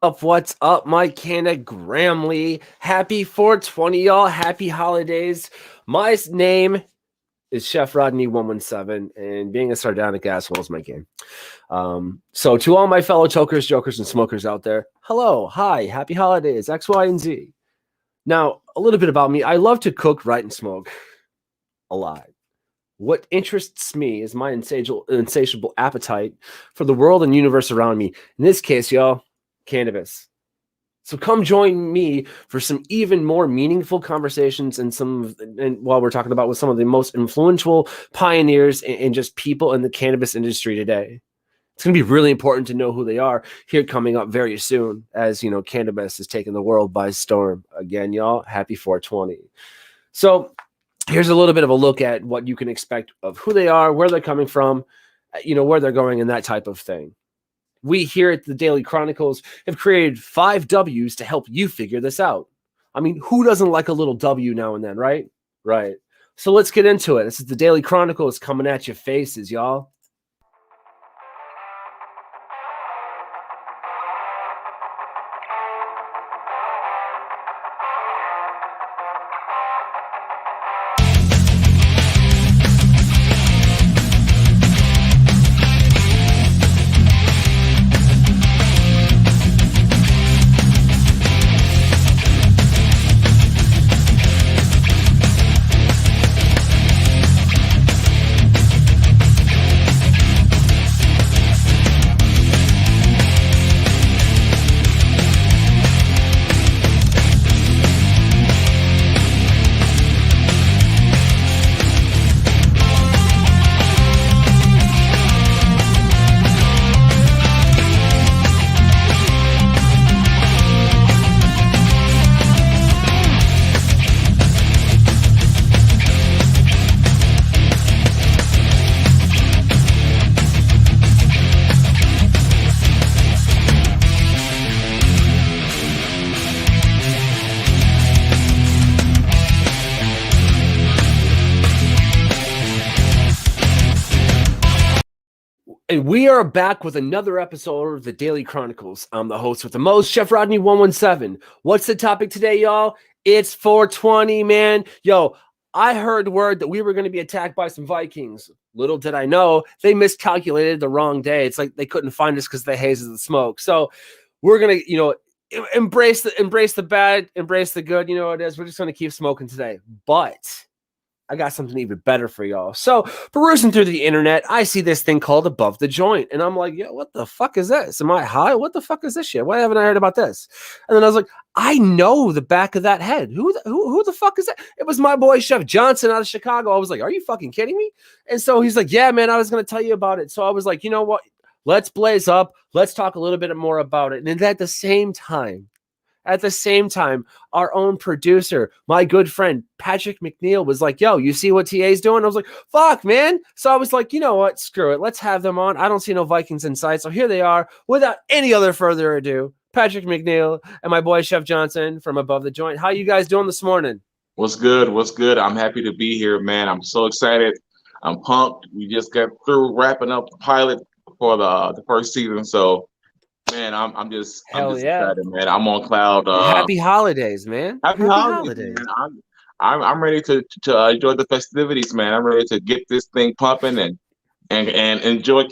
What's up, my Canna GRAMILY? Happy 420, y'all. Happy holidays. My name is Chef Rodney 117, and being a sardonic asshole is my game. So to all my fellow tokers, jokers, and smokers out there, hello, hi, happy holidays, X, Y, and Z. Now, a little bit about me. I love to cook, write, and smoke a lot. What interests me is my insatiable appetite for the world and universe around me. In this case, y'all, cannabis. So come join me for some even more meaningful conversations and while we're talking about with some of the most influential pioneers and just people in the cannabis industry today. It's going to be really important to know who they are here coming up very soon, as you know, cannabis is taking the world by storm. Again, y'all, happy 420. So here's a little bit of a look at what you can expect of who they are, where they're coming from, you know, where they're going, and that type of thing. We here at the Daily Chronicles have created 5 W's to help you figure this out. I mean, who doesn't like a little W now and then, right? Right. So let's get into it. This is the Daily Chronicles coming at your faces, y'all. And we are back with another episode of the Daily Chronicles. I'm the host with the most, Chef Rodney 117. What's the topic today, y'all? It's 420, man. Yo, I heard word that we were going to be attacked by some Vikings. Little did I know, they miscalculated the wrong day. It's like they couldn't find us because the haze is the smoke. So we're going to, you know, embrace the bad, embrace the good. You know what it is. We're just going to keep smoking today. But I got something even better for y'all. So, perusing through the internet, I see this thing called Above the Joint. And I'm like, yo, what the fuck is this? Am I high? What the fuck is this shit? Why haven't I heard about this? And then I was like, I know the back of that head. Who the fuck is that? It was my boy Chef Johnson out of Chicago. I was like, are you fucking kidding me? And so he's like, yeah, man, I was going to tell you about it. So I was like, you know what? Let's blaze up. Let's talk a little bit more about it. And at the same time, our own producer, my good friend, Patrick McNeil, was like, yo, you see what TA's doing? I was like, fuck, man. So I was like, you know what? Screw it. Let's have them on. I don't see no Vikings in sight. So here they are. Without any other further ado, Patrick McNeil and my boy, Chef Johnson from Above the Joint. How you guys doing this morning? What's good? What's good? I'm happy to be here, man. I'm so excited. I'm pumped. We just got through wrapping up the pilot for the first season. So man, I'm just excited, man. I'm on cloud. Happy holidays, man. Happy holidays, man. I'm ready to enjoy the festivities, man. I'm ready to get this thing pumping and enjoy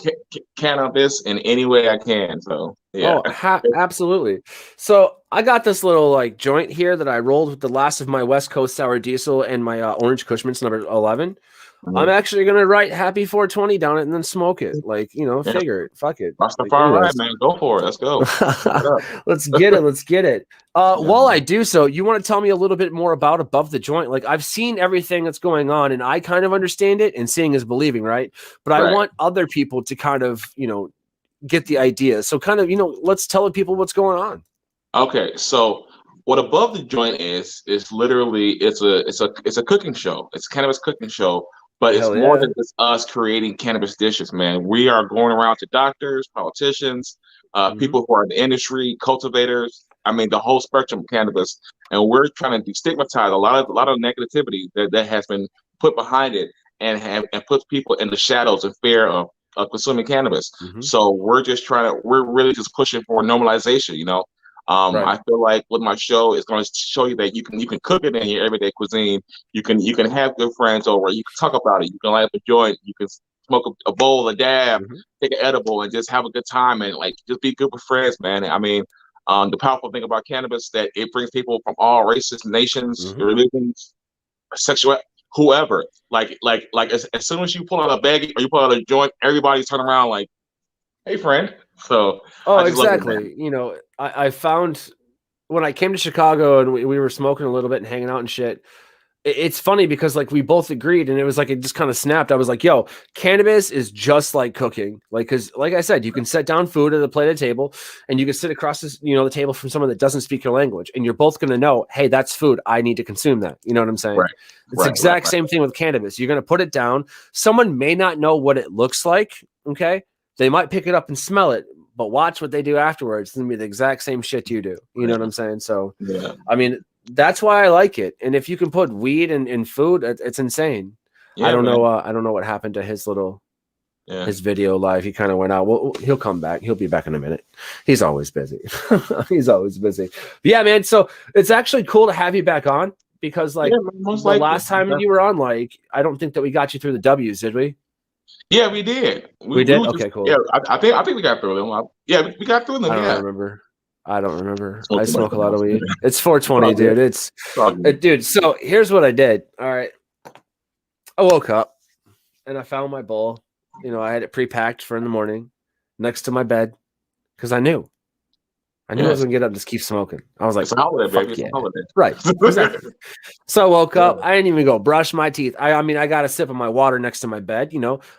cannabis in any way I can. So yeah. Oh, absolutely. So I got this little like joint here that I rolled with the last of my West Coast Sour Diesel and my Orange Cushman's number 11. I'm actually gonna write Happy 420 down it and then smoke it. Like, you know, figure it. Fuck it. That's the far right, man. Go for it. Let's go. Let's get it. Let's get it. While I do so, you want to tell me a little bit more about Above the Joint? Like, I've seen everything that's going on, and I kind of understand it. And seeing is believing, right? But I want other people to kind of, you know, get the idea. So, kind of, you know, let's tell people what's going on. Okay, so what Above the Joint is literally it's a cooking show. It's a cannabis cooking show. But it's more than just us creating cannabis dishes, man. We are going around to doctors, politicians, people who are in the industry, cultivators. I mean, the whole spectrum of cannabis, and we're trying to destigmatize a lot of negativity that has been put behind it, and puts people in the shadows and fear of consuming cannabis. So we're really just pushing for normalization. You know, I feel like with my show, it's going to show you that you can cook it in your everyday cuisine. You can have good friends over. You can talk about it. You can light up a joint. You can smoke a bowl, a dab, take an edible, and just have a good time and like just be good with friends, man. I mean, the powerful thing about cannabis is that it brings people from all races, nations, religions, sexual, whoever. Like as soon as you pull out a bag or you pull out a joint, everybody's turning around like, "Hey, friend." So exactly. You know, I found when I came to Chicago and we were smoking a little bit and hanging out and shit. It's funny because like we both agreed and it was like it just kind of snapped. I was like, yo, cannabis is just like cooking. Like, because like I said, you can set down food at a plate at table and you can sit across this, the table from someone that doesn't speak your language. And you're both going to know, hey, that's food. I need to consume that. You know what I'm saying? Right. It's the exact same thing with cannabis. You're going to put it down. Someone may not know what it looks like. Okay. They might pick it up and smell it, but watch what they do afterwards. It's going to be the exact same shit you do. You know what I'm saying? So, I mean, that's why I like it. And if you can put weed in food, it's insane. I don't know. I don't know what happened to his little, his video live. He kind of went out. Well, he'll come back. He'll be back in a minute. He's always busy. He's always busy. But yeah, man. So it's actually cool to have you back on because like the last time you were on, like, I don't think that we got you through the W's, did we? Yeah, we did. We did? Okay, cool. Yeah, I think we got through them. Yeah, we got through them. I don't remember. I smoke a lot of weed. It's 420, dude. Dude, so here's what I did. All right. I woke up and I found my bowl. I had it pre-packed for in the morning next to my bed because I knew I was going to get up and just keep smoking. I was like, it's a holiday, baby. It's a holiday. Right. Exactly. So I woke up. I didn't even go brush my teeth. I mean, I got a sip of my water next to my bed,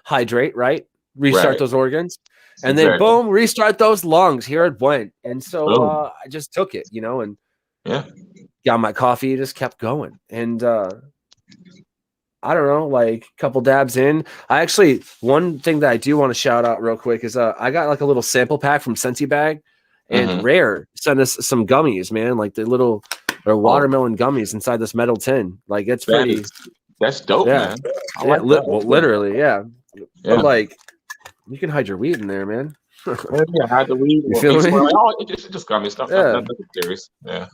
hydrate, right? Restart those organs. And then boom, restart those lungs. Here it went. And so I just took it, and got my coffee, just kept going. And I don't know, like a couple dabs in. One thing that I do want to shout out real quick is I got like a little sample pack from Scentsy Bag and Rare sent us some gummies, man, like the little watermelon gummies inside this metal tin. Like it's pretty. That's dope, man. Literally, yeah. But like, you can hide your weed in there, man. Hide the weed. You feel me? It's just gummy stuff. Nothing serious. Yeah.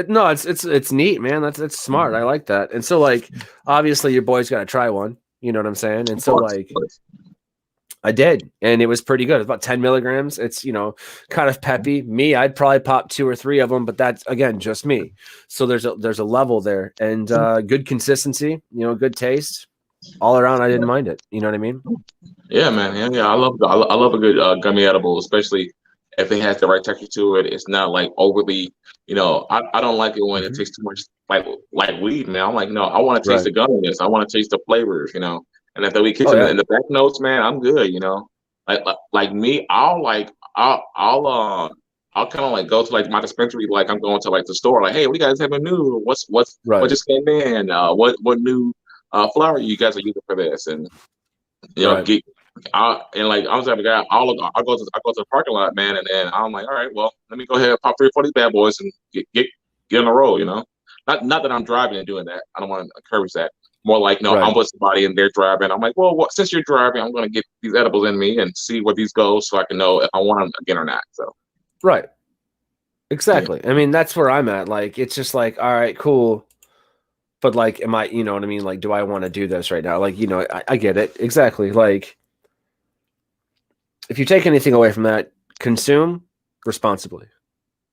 No, it's neat, man. That's smart. I like that. And so, like, obviously, your boy's got to try one. You know what I'm saying? And so, like, I did, and it was pretty good. It's about 10 milligrams. It's kind of peppy. Me, I'd probably pop 2 or 3 of them, but that's again just me. So there's a level there, and good consistency. Good taste. All around, I didn't mind it. You know what I mean? Yeah, man. Yeah. I love a good gummy edible, especially if it has the right texture to it. It's not like overly, I don't like it when it tastes too much like weed, man. I'm like, no, I want to taste the gumminess. I want to taste the flavors, And if the weed kicks in the back notes, man, I'm good, Like me, I'll kind of like go to like my dispensary, like I'm going to like the store, like, hey, what do you guys have new? What just came in? What new flower you guys are using for this? And and like I'm the type of guy, I'll go to the parking lot, man, and then I'm like, all right, well, let me go ahead and pop 3 or 4 of these bad boys and get on the roll, Not that I'm driving and doing that. I don't want to encourage that. More like, no, I'm with somebody and they're driving. I'm like, well, since you're driving, I'm going to get these edibles in me and see where these go so I can know if I want them again or not. So, right. Exactly. Yeah. I mean, that's where I'm at. Like, it's just like, all right, cool. But like, am I, you know what I mean? Like, do I want to do this right now? Like, I get it. Exactly. Like, if you take anything away from that, consume responsibly.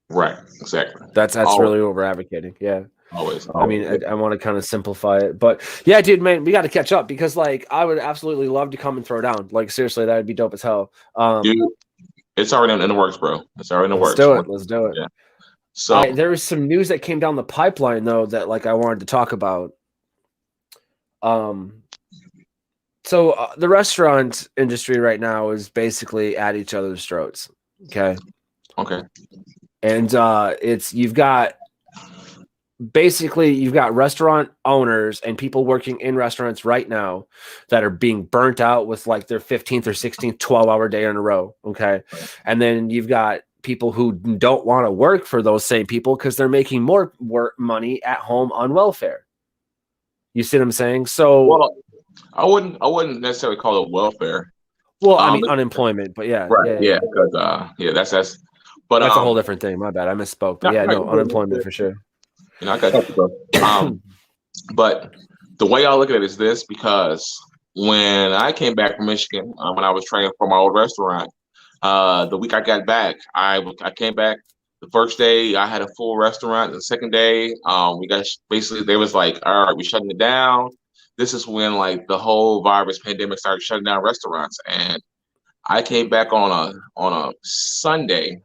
Right. Exactly. That's really what we're advocating. Yeah. Always. I mean, I want to kind of simplify it, but yeah, dude, man, we got to catch up because like I would absolutely love to come and throw down. Like seriously, that would be dope as hell. Dude, it's already in the works, bro. It's already in the works. Let's do it. Yeah. So there was some news that came down the pipeline though that like I wanted to talk about. So the restaurant industry right now is basically at each other's throats. Okay. And you've got restaurant owners and people working in restaurants right now that are being burnt out with like their 15th or 16th 12-hour day in a row. Okay. And then you've got people who don't want to work for those same people because they're making more money at home on welfare. You see what I'm saying? So well, I wouldn't necessarily call it welfare. Well, I mean unemployment, but yeah. Right. Yeah. Because that's But that's a whole different thing. My bad, I misspoke. But yeah, no, unemployment for sure. You know, I got you, bro. But the way I look at it is this, because when I came back from Michigan, when I was training for my old restaurant, the week I got back, I came back. The first day I had a full restaurant. The second day, we got basically they was like, all right, we're shutting it down. This is when like the whole virus pandemic started shutting down restaurants, and I came back on a Sunday,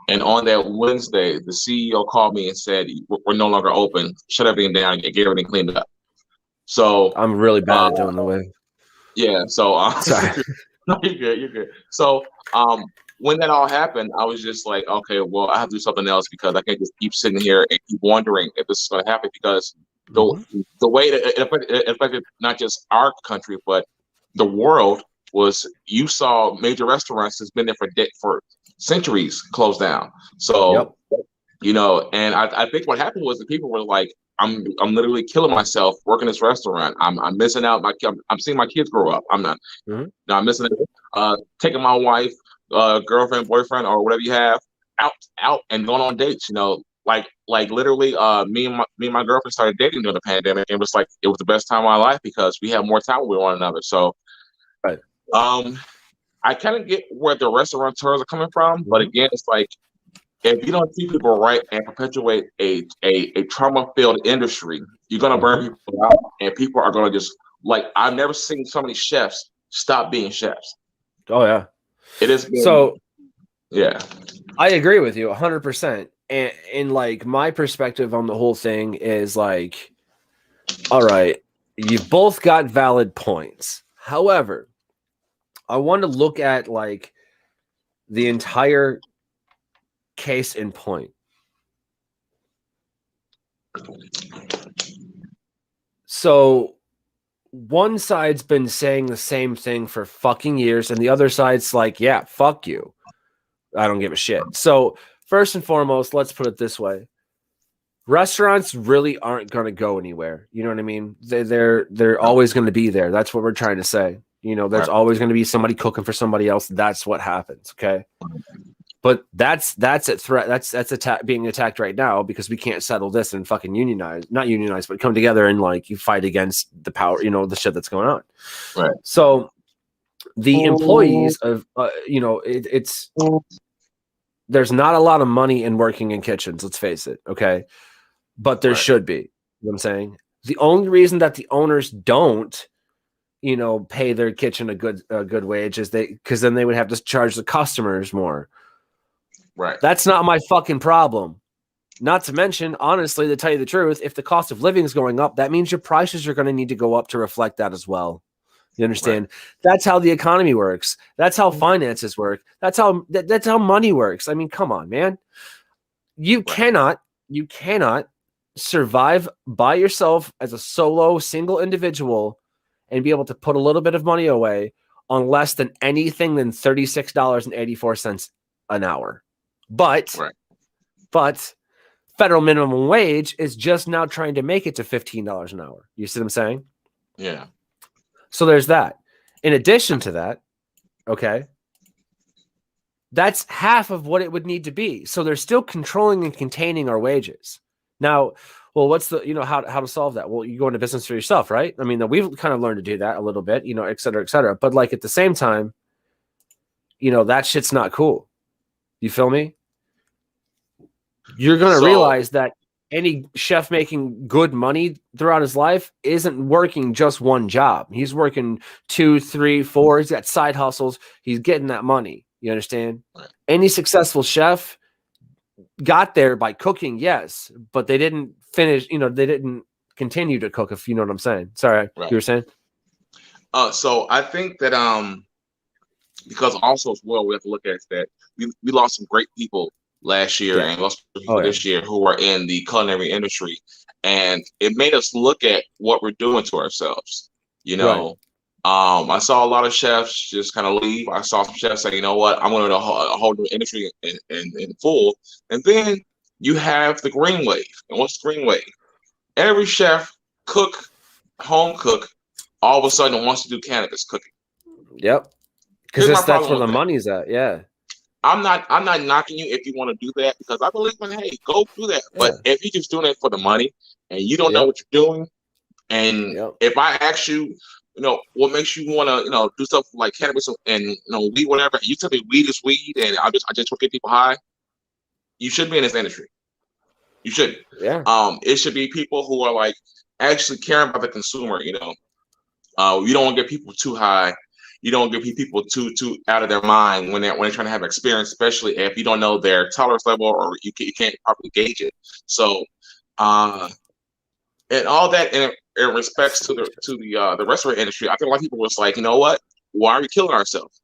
and on that Wednesday, the CEO called me and said, "We're no longer open. Shut everything down and get everything cleaned up." So I'm really bad at doing the way. Yeah. So Sorry. no, you're good. You're good. So when that all happened, I was just like, okay, well, I have to do something else, because I can't just keep sitting here and keep wondering if this is going to happen, because the way that it affected not just our country but the world was, you saw major restaurants that's been there for centuries closed down. So you know, and I think what happened was that people were like, I'm literally killing myself working this restaurant. I'm missing out. I'm seeing my kids grow up. I'm not. No, I'm missing it. Taking my wife, girlfriend, boyfriend, or whatever you have, out and going on dates. You know, like literally, me and my girlfriend started dating during the pandemic, and it was the best time of my life, because we had more time with one another. So, I kind of get where the restaurateurs are coming from, but again, it's like, if you don't treat people right and perpetuate a trauma-filled industry, you're gonna burn people out, and people are gonna just, like, I've never seen so many chefs stop being chefs. Oh yeah, it is. So yeah, I agree with you 100%. And like, my perspective on the whole thing is like, all right, you've both got valid points. However, I want to look at like the entire case in point. So one side's been saying the same thing for fucking years, and the other side's like, yeah, fuck you, I don't give a shit. So first and foremost, let's put it this way: restaurants really aren't going to go anywhere. You know what I mean? They're always going to be there. That's what we're trying to say. You know, there's always going to be somebody cooking for somebody else. That's what happens. Okay. But that's a threat. That's being attacked right now, because we can't settle this and fucking not unionize, but come together and like you fight against the power, you know, the shit that's going on. Right. So the employees of, you know, there's not a lot of money in working in kitchens. Let's face it. Okay. But there should be. You know what I'm saying? The only reason that the owners don't, you know, pay their kitchen a good wage is because then they would have to charge the customers more. Right. That's not my fucking problem. Not to mention, honestly, to tell you the truth, if the cost of living is going up, that means your prices are going to need to go up to reflect that as well. You understand? Right. That's how the economy works. That's how finances work. That's how money works. I mean, come on, man. You cannot survive by yourself as a solo single individual and be able to put a little bit of money away on less than anything than $36.84 an hour. But federal minimum wage is just now trying to make it to $15 an hour. You see what I'm saying? Yeah. So there's that. In addition to that, okay, that's half of what it would need to be. So they're still controlling and containing our wages. Now, well, what's the, you know, how to solve that? Well, you go into business for yourself, right? I mean, we've kind of learned to do that a little bit, you know, et cetera, et cetera. But like at the same time, you know, that shit's not cool. You feel me? You're going to realize that any chef making good money throughout his life isn't working just one job. He's working 2, 3, 4. He's got side hustles. He's getting that money. You understand? Any successful chef got there by cooking, yes, but they didn't finish, you know, they didn't continue to cook, if you know what I'm saying. Sorry, you were saying? So I think that because also as well, we have to look at that we lost some great people last year and lost people this year who are in the culinary industry, and it made us look at what we're doing to ourselves. You know, I saw a lot of chefs just kind of leave. I saw some chefs say, you know what, I'm going to a whole new industry in full. And then you have the green wave. And what's the green wave? Every chef, cook, home cook, all of a sudden wants to do cannabis cooking. Yep. Because that's where the money's at. Yeah. I'm not knocking you if you want to do that, because I believe in, hey, go do that. Yeah. But if you're just doing it for the money and you don't know what you're doing, and if I ask you, what makes you want to, do stuff like cannabis and weed, whatever, and you tell me weed is weed and I just want to get people high, you shouldn't be in this industry. You shouldn't. Yeah. It should be people who are like actually caring about the consumer. You don't want to get people too high. You don't get people too out of their mind when they're trying to have experience, especially if you don't know their tolerance level or you can't properly gauge it. So, and all that in respects to the restaurant industry, I think a lot of people was like, you know what? Why are we killing ourselves?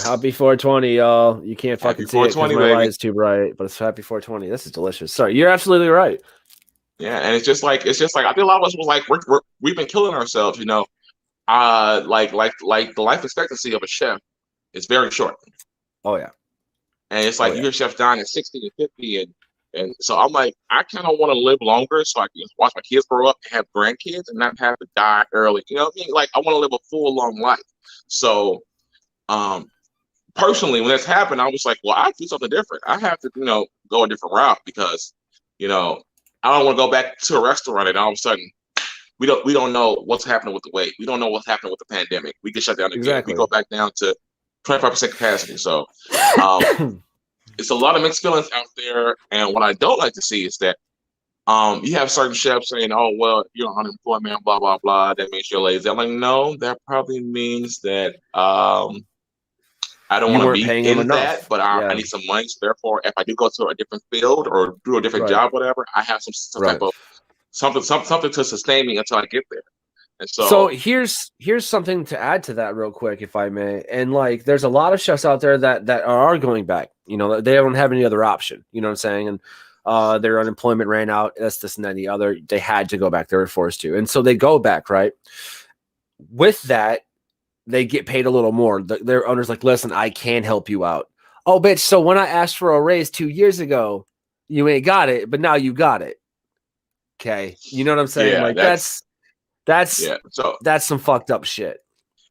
Happy 420, y'all. You can't fucking see it because my light is too bright, but it's happy 420. This is delicious. Sorry, you're absolutely right. Yeah, and it's just like I think a lot of us was like we've been killing ourselves, like the life expectancy of a chef is very short. Oh yeah. And it's like you hear chefs dying at 60 and 50, and so I'm like, I kind of want to live longer so I can watch my kids grow up and have grandkids and not have to die early. You know what I mean? Like, I want to live a full, long life. So, personally, when this happened, I was like, well, I have to do something different. I have to, go a different route because, I don't want to go back to a restaurant and all of a sudden we don't know what's happening with the weight. We don't know what's happening with the pandemic. We get shut down again. Exactly. We go back down to 25% capacity. So, it's a lot of mixed feelings out there, and what I don't like to see is that you have certain chefs saying, "Oh, well, you're on unemployment, blah blah blah. That means you're lazy." I'm like, no, that probably means that I don't want to be in that, but I need some money. So therefore, if I do go to a different field or do a different job, whatever, I have some type of something to sustain me until I get there. And so here's something to add to that real quick, if I may. And like, there's a lot of chefs out there that are going back. They don't have any other option. You know what I'm saying? And their unemployment ran out. That's this and that and the other. They had to go back. They were forced to, and so they go back. Right. With that, they get paid a little more. Their owner's like, listen, I can help you out. Oh, bitch. So when I asked for a raise 2 years ago, you ain't got it, but now you got it. Okay. You know what I'm saying? Yeah, like that's some fucked up shit.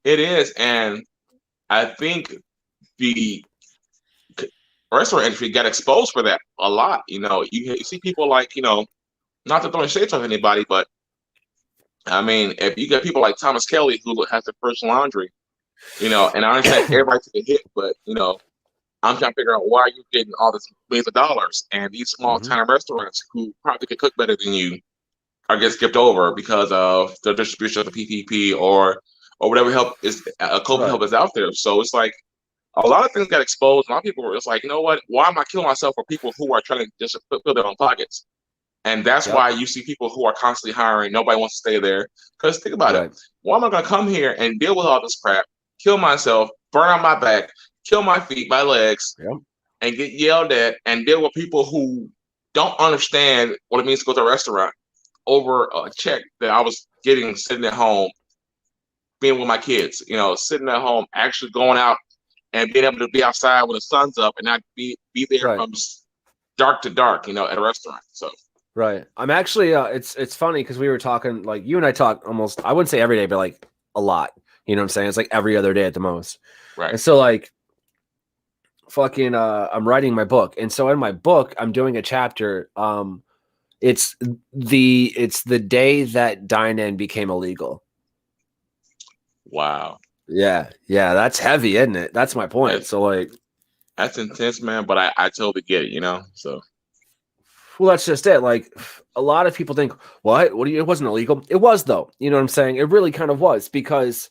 It is. And I think the restaurant industry got exposed for that a lot. You see people like, not to throw shade on anybody, but I mean, if you get people like Thomas Kelly who has the First Laundry, and I understand everybody took a hit, but I'm trying to figure out why you're getting all this millions of dollars, and these small time restaurants who probably could cook better than you are get skipped over because of the distribution of the PPP or whatever help is COVID help is out there. So it's like a lot of things got exposed. A lot of people were just like, you know what? Why am I killing myself for people who are trying to just fill their own pockets? And that's why you see people who are constantly hiring. Nobody wants to stay there. Because think about it. Why am I going to come here and deal with all this crap, kill myself, burn out my back, kill my feet, my legs, and get yelled at and deal with people who don't understand what it means to go to a restaurant over a check that I was getting sitting at home, being with my kids, sitting at home, actually going out and being able to be outside when the sun's up and not be there from dark to dark, at a restaurant. So. Right. I'm actually, it's funny because we were talking, like, you and I talk almost, I wouldn't say every day, but like a lot. You know what I'm saying? It's like every other day at the most. Right. And so like fucking, I'm writing my book. And so in my book, I'm doing a chapter. It's the day that dine-in became illegal. Wow. Yeah. That's heavy, isn't it? That's my point. So like, that's intense, man. But I totally get it, so. Well, that's just it. Like, a lot of people think, what? It wasn't illegal. It was, though. You know what I'm saying? It really kind of was, because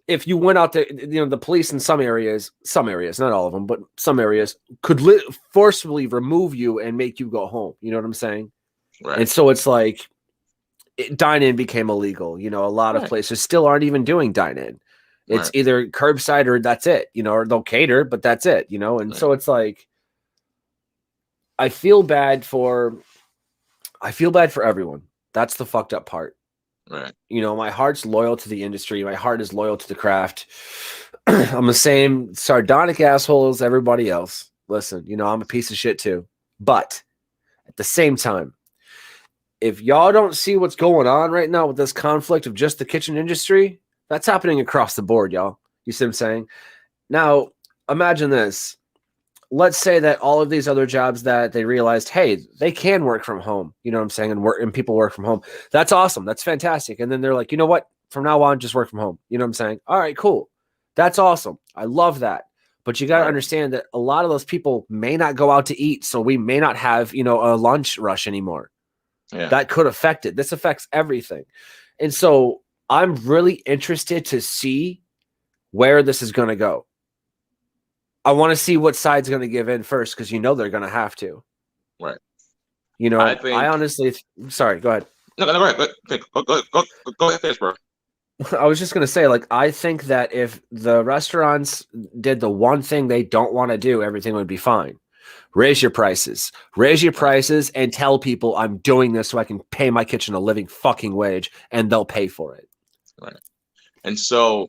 if you went out there, the police in some areas, not all of them, but some areas could forcibly remove you and make you go home. You know what I'm saying? Right. And so it's like, dine-in became illegal. A lot of places still aren't even doing dine-in. It's either curbside or that's it, or they'll cater, but that's it, And so it's like, I feel bad for everyone. That's the fucked up part. Right. My heart's loyal to the industry. My heart is loyal to the craft. I'm the same sardonic asshole as everybody else. Listen, I'm a piece of shit too. But at the same time, if y'all don't see what's going on right now with this conflict of just the kitchen industry, that's happening across the board, y'all. You see what I'm saying? Now, imagine this. Let's say that all of these other jobs that they realized, hey, they can work from home, you know what I'm saying? And people work from home. That's awesome. That's fantastic. And then they're like, you know what? From now on, just work from home. You know what I'm saying? All right, cool. That's awesome. I love that. But you got to understand that a lot of those people may not go out to eat. So we may not have, a lunch rush anymore. Yeah. That could affect it. This affects everything. And so I'm really interested to see where this is going to go. I want to see what side's going to give in first, because they're going to have to. Right. I honestly, sorry, go ahead. No, go ahead. Go ahead, bro. I was just going to say, I think that if the restaurants did the one thing they don't want to do, everything would be fine. Raise your prices, and tell people I'm doing this so I can pay my kitchen a living fucking wage, and they'll pay for it. Right. And so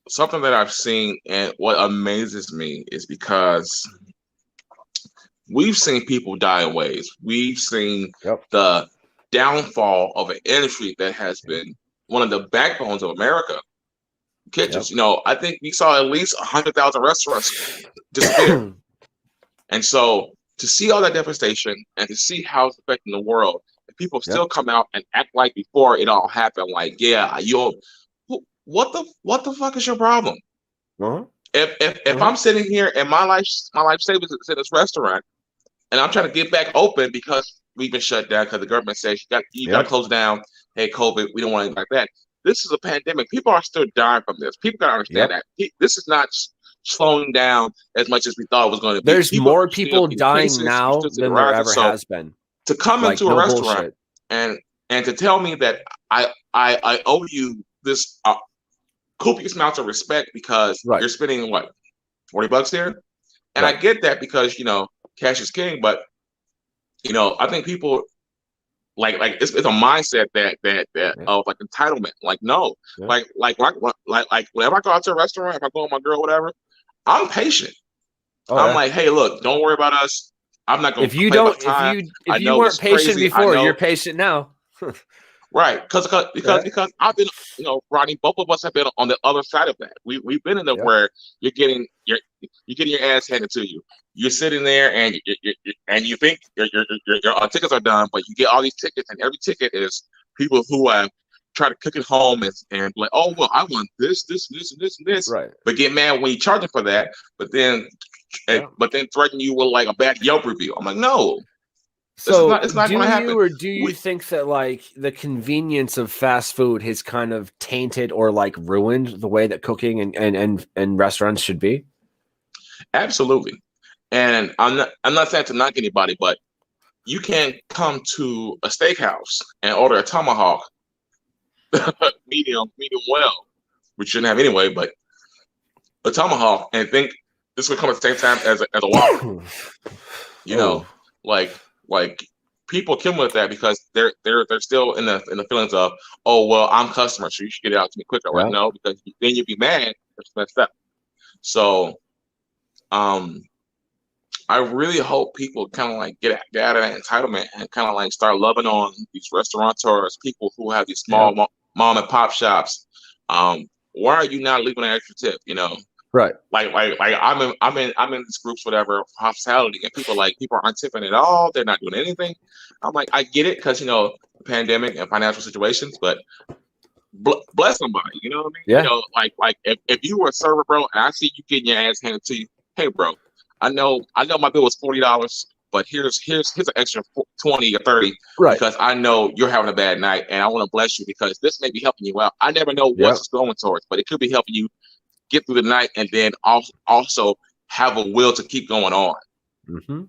something that I've seen, and what amazes me, is because we've seen people die in ways. We've seen the downfall of an industry that has been one of the backbones of America. Kitchens, I think we saw at least 100,000 restaurants disappear. And so to see all that devastation and to see how it's affecting the world, and people still come out and act like before it all happened, like, what the fuck is your problem? If I'm sitting here and my life savings is in this restaurant, and I'm trying to get back open because we've been shut down because the government says you got to close down. Hey, COVID, we don't want anything like that. This is a pandemic. People are still dying from this. People got to understand that this is not slowing down as much as we thought it was going to be. There's more people dying now than there ever has been. To come into a restaurant and to tell me that I owe you this copious amounts of respect because you're spending what, $40 here, and I get that because cash is king, but I think people like it's a mindset that of like entitlement. Like no, like whenever I go out to a restaurant, if I go with my girl, whatever, I'm patient. I'm like, hey, look, don't worry about us. I'm not going to. If you weren't patient before, you're patient now. Right, because I've been, Rodney, both of us have been on the other side of that. We've been in it where you're getting your ass handed to you. You're sitting there and you think your tickets are done, but you get all these tickets, and every ticket is people who have tried to cook at home and like, oh well, I want this, and this, right? But get mad when you charge them for that, but then threaten you with like a bad Yelp review. I'm like, no. So it's not going to happen. Or do you think that like the convenience of fast food has kind of tainted or like ruined the way that cooking and restaurants should be? Absolutely. And I'm not saying to knock anybody, but you can't come to a steakhouse and order a tomahawk medium well, which you shouldn't have anyway, but a tomahawk, and think this would come at the same time as a Whopper. Like people kill me with that because they're still in the feelings of, oh well, I'm customer, so you should get it out to me quicker. Like no, because then you'd be mad. It's messed up. So, I really hope people kind of like get out of that entitlement and kind of like start loving on these restaurateurs, people who have these small mom and pop shops. Why are you not leaving an extra tip? Right. Like I'm in these groups, whatever, hospitality, and people aren't tipping at all. They're not doing anything. I'm like, I get it because the pandemic and financial situations, but bless somebody. You know what I mean? Yeah. Like if you were a server, bro, and I see you getting your ass handed to you, hey, bro, I know my bill was $40, but here's an extra 20 or 30, right? Because I know you're having a bad night, and I want to bless you because this may be helping you out. I never know what it's going towards, but it could be helping you get through the night, and then also have a will to keep going on. Mm-hmm.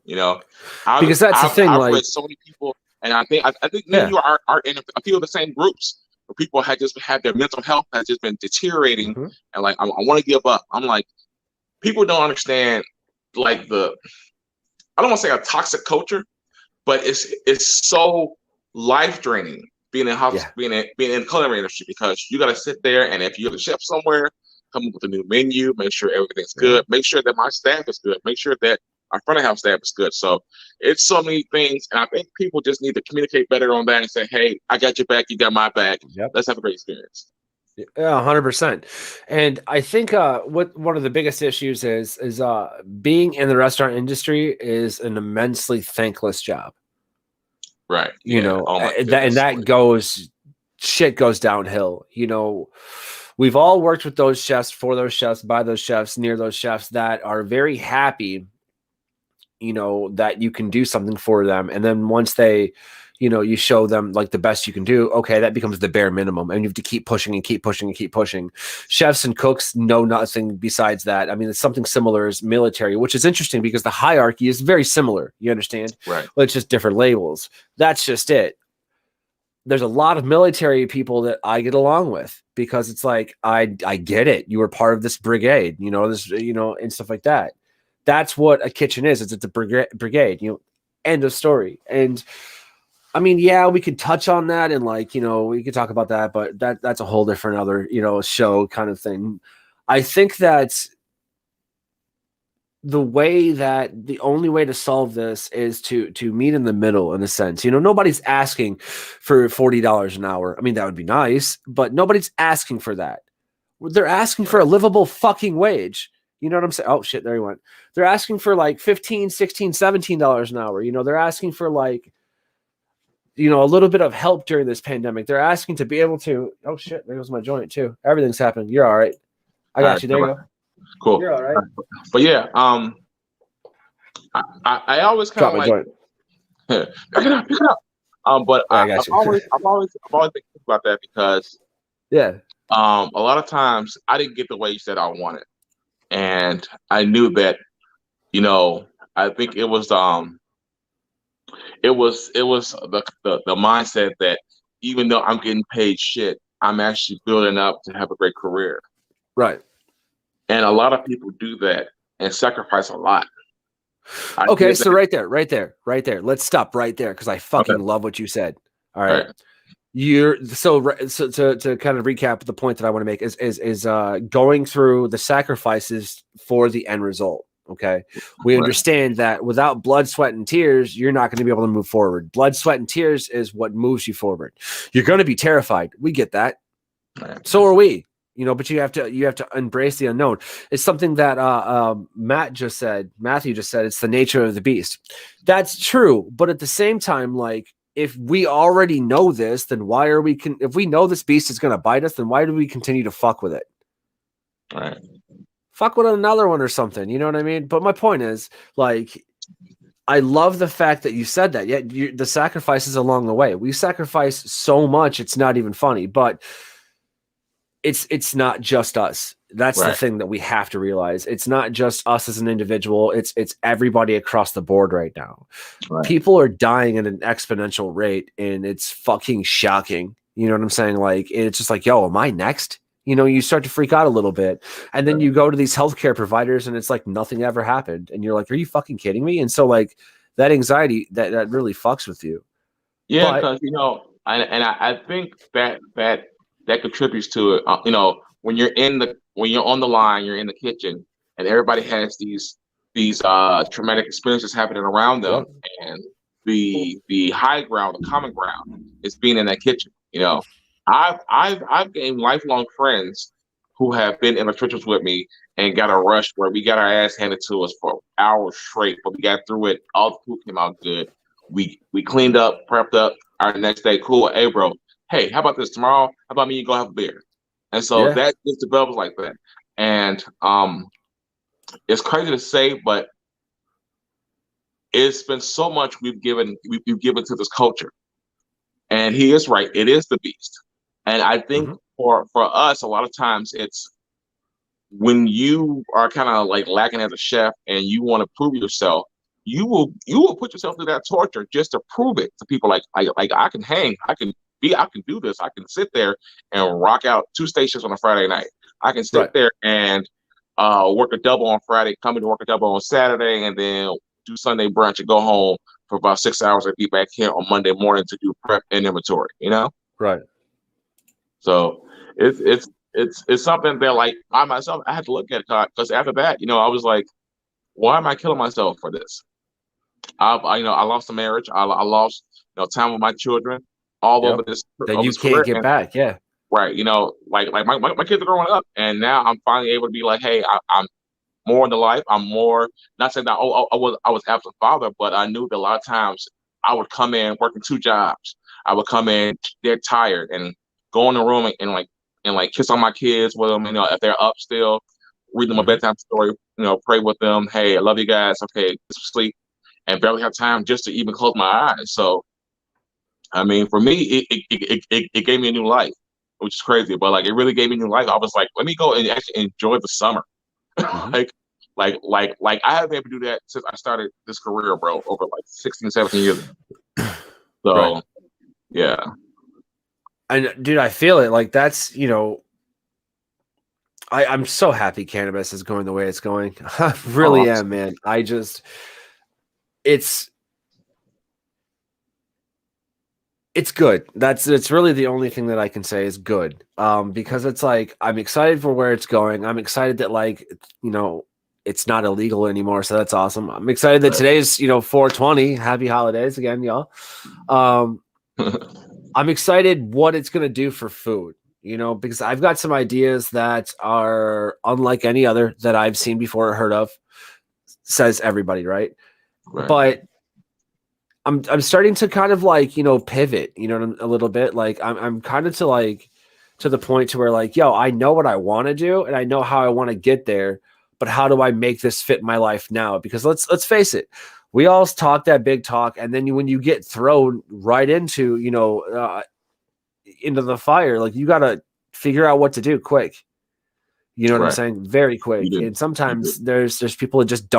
Because that's the thing. I've read so many people, and I think me and you are in a few of the same groups where people had just had their mental health has just been deteriorating, and like I want to give up. I'm like, people don't understand like I don't want to say a toxic culture, but it's so life draining being in being in the culinary industry, because you got to sit there, and if you're the chef somewhere, come up with a new menu, make sure everything's good, make sure that my staff is good, make sure that our front of house staff is good. So it's so many things, and I think people just need to communicate better on that and say, hey, I got your back, you got my back. Let's have a great experience. Yeah, 100%. And I think what one of the biggest issues is being in the restaurant industry is an immensely thankless job. Right. You Yeah. know, Oh my and goodness. that goes shit goes downhill. You know, we've all worked with those chefs, for those chefs, by those chefs, near those chefs that are very happy, you know, that you can do something for them. And then once they, you know, you show them like the best you can do, okay, that becomes the bare minimum. And you have to keep pushing and keep pushing and keep pushing. Chefs and cooks know nothing besides that. I mean, it's something similar as military, which is interesting because the hierarchy is very similar. You understand? Right. Well, it's just different labels. That's just it. There's a lot of military people that I get along with because it's like, I get it. You were part of this brigade, you know, this, you know, and stuff like that. That's what a kitchen is. It's a brigade, you know, end of story. And I mean, yeah, we could touch on that and like, you know, we could talk about that, but that's a whole different other, you know, show kind of thing. I think that the only way to solve this is to meet in the middle in a sense. You know, nobody's asking for $40 an hour. I mean, that would be nice, but nobody's asking for that. They're asking for a livable fucking wage. You know what I'm saying? Oh shit, there he went. They're asking for like 15, 16, $17 an hour. You know, they're asking for like, you know, a little bit of help during this pandemic. They're asking to be able to, oh shit, there goes my joint too. Everything's happening. You're all right. I got you. There you go. Cool. You're all right. But yeah, I always kind of like pick it up, pick it up. But I've always been thinking about that because a lot of times I didn't get the wage that I wanted, and I knew that, you know, I think it was the mindset that even though I'm getting paid shit, I'm actually building up to have a great career. Right. And a lot of people do that and sacrifice a lot. Okay, so right there. Let's stop right there because I fucking love what you said. All right. You're so to kind of recap the point that I want to make is going through the sacrifices for the end result. Okay. We understand that without blood, sweat, and tears, you're not going to be able to move forward. Blood, sweat, and tears is what moves you forward. You're going to be terrified. We get that. So are we. You know, but you have to embrace the unknown. It's something that Matthew just said. It's the nature of the beast. That's true, but at the same time, like if we already know this, then why are we? If we know this beast is going to bite us, then why do we continue to fuck with it? Right. Fuck with another one or something. You know what I mean? But my point is, like, I love the fact that you said that. Yet the sacrifices along the way. We sacrifice so much; it's not even funny, but. It's not just us. That's the thing that we have to realize. It's not just us as an individual. It's everybody across the board right now. People are dying at an exponential rate, and it's fucking shocking. You know what I'm saying? Like, it's just like, yo, am I next? You know, you start to freak out a little bit, and then you go to these healthcare providers, and it's like nothing ever happened, and you're like, are you fucking kidding me? And so, like, that anxiety that really fucks with you. Yeah, because you know, I think that contributes to it. You know, when you're on the line, you're in the kitchen, and everybody has these traumatic experiences happening around them, and the high ground, the common ground, is being in that kitchen. You know, I've gained lifelong friends who have been in the trenches with me and got a rush where we got our ass handed to us for hours straight, but we got through it. All the food came out good. We cleaned up, prepped up. Our next day, cool. Hey, bro. Hey, how about this tomorrow? How about me and go have a beer? And so that just develops like that. And it's crazy to say, but it's been so much we've given to this culture. And he is right. It is the beast. And I think for us, a lot of times it's when you are kind of like lacking as a chef and you want to prove yourself, you will put yourself through that torture just to prove it to people. Like I can hang, I can do this. I can sit there and rock out 2 stations on a Friday night. I can sit there and work a double on Friday, come in to work a double on Saturday, and then do Sunday brunch and go home for about 6 hours and be back here on Monday morning to do prep and inventory. You know, So it's something that like I myself I had to look at it because after that, you know, I was like, why am I killing myself for this? I lost a marriage. I lost time with my children all over this. That you can't get back. Yeah. right. You know, like my kids are growing up, and now I'm finally able to be like, hey, I'm more in the life. I'm more not saying that I was absent father, but I knew that a lot of times I would come in working two jobs. I would come in, they're tired, and go in the room and like kiss on my kids with them. You know, if they're up still, read them a bedtime story. You know, pray with them. Hey, I love you guys. Okay, sleep, and barely have time just to even close my eyes. So, I mean, for me, it gave me a new life, which is crazy. But like, it really gave me a new life. I was like, let me go and actually enjoy the summer. Mm-hmm. like I haven't been able to do that since I started this career, bro, over like 16, 17 years ago. So Right. yeah. And dude, I feel it. Like that's, you know, I'm so happy cannabis is going the way it's going. I really am, man. It's good. It's really the only thing that I can say is good. Because it's like I'm excited for where it's going. I'm excited that like, you know, it's not illegal anymore, so that's awesome. I'm excited that today's, you know, 420. Happy holidays again, y'all. I'm excited what it's gonna do for food, you know, because I've got some ideas that are unlike any other that I've seen before or heard of. Says everybody, right? But I'm starting to kind of like, you know, pivot, you know, a little bit. Like I'm kind of to the point to where like, yo, I know what I want to do and I know how I want to get there, but how do I make this fit my life now? Because let's face it, we all talk that big talk, and then when you get thrown right into, you know, into the fire, like you got to figure out what to do quick. You know what I'm saying? Very quick. And sometimes there's people that just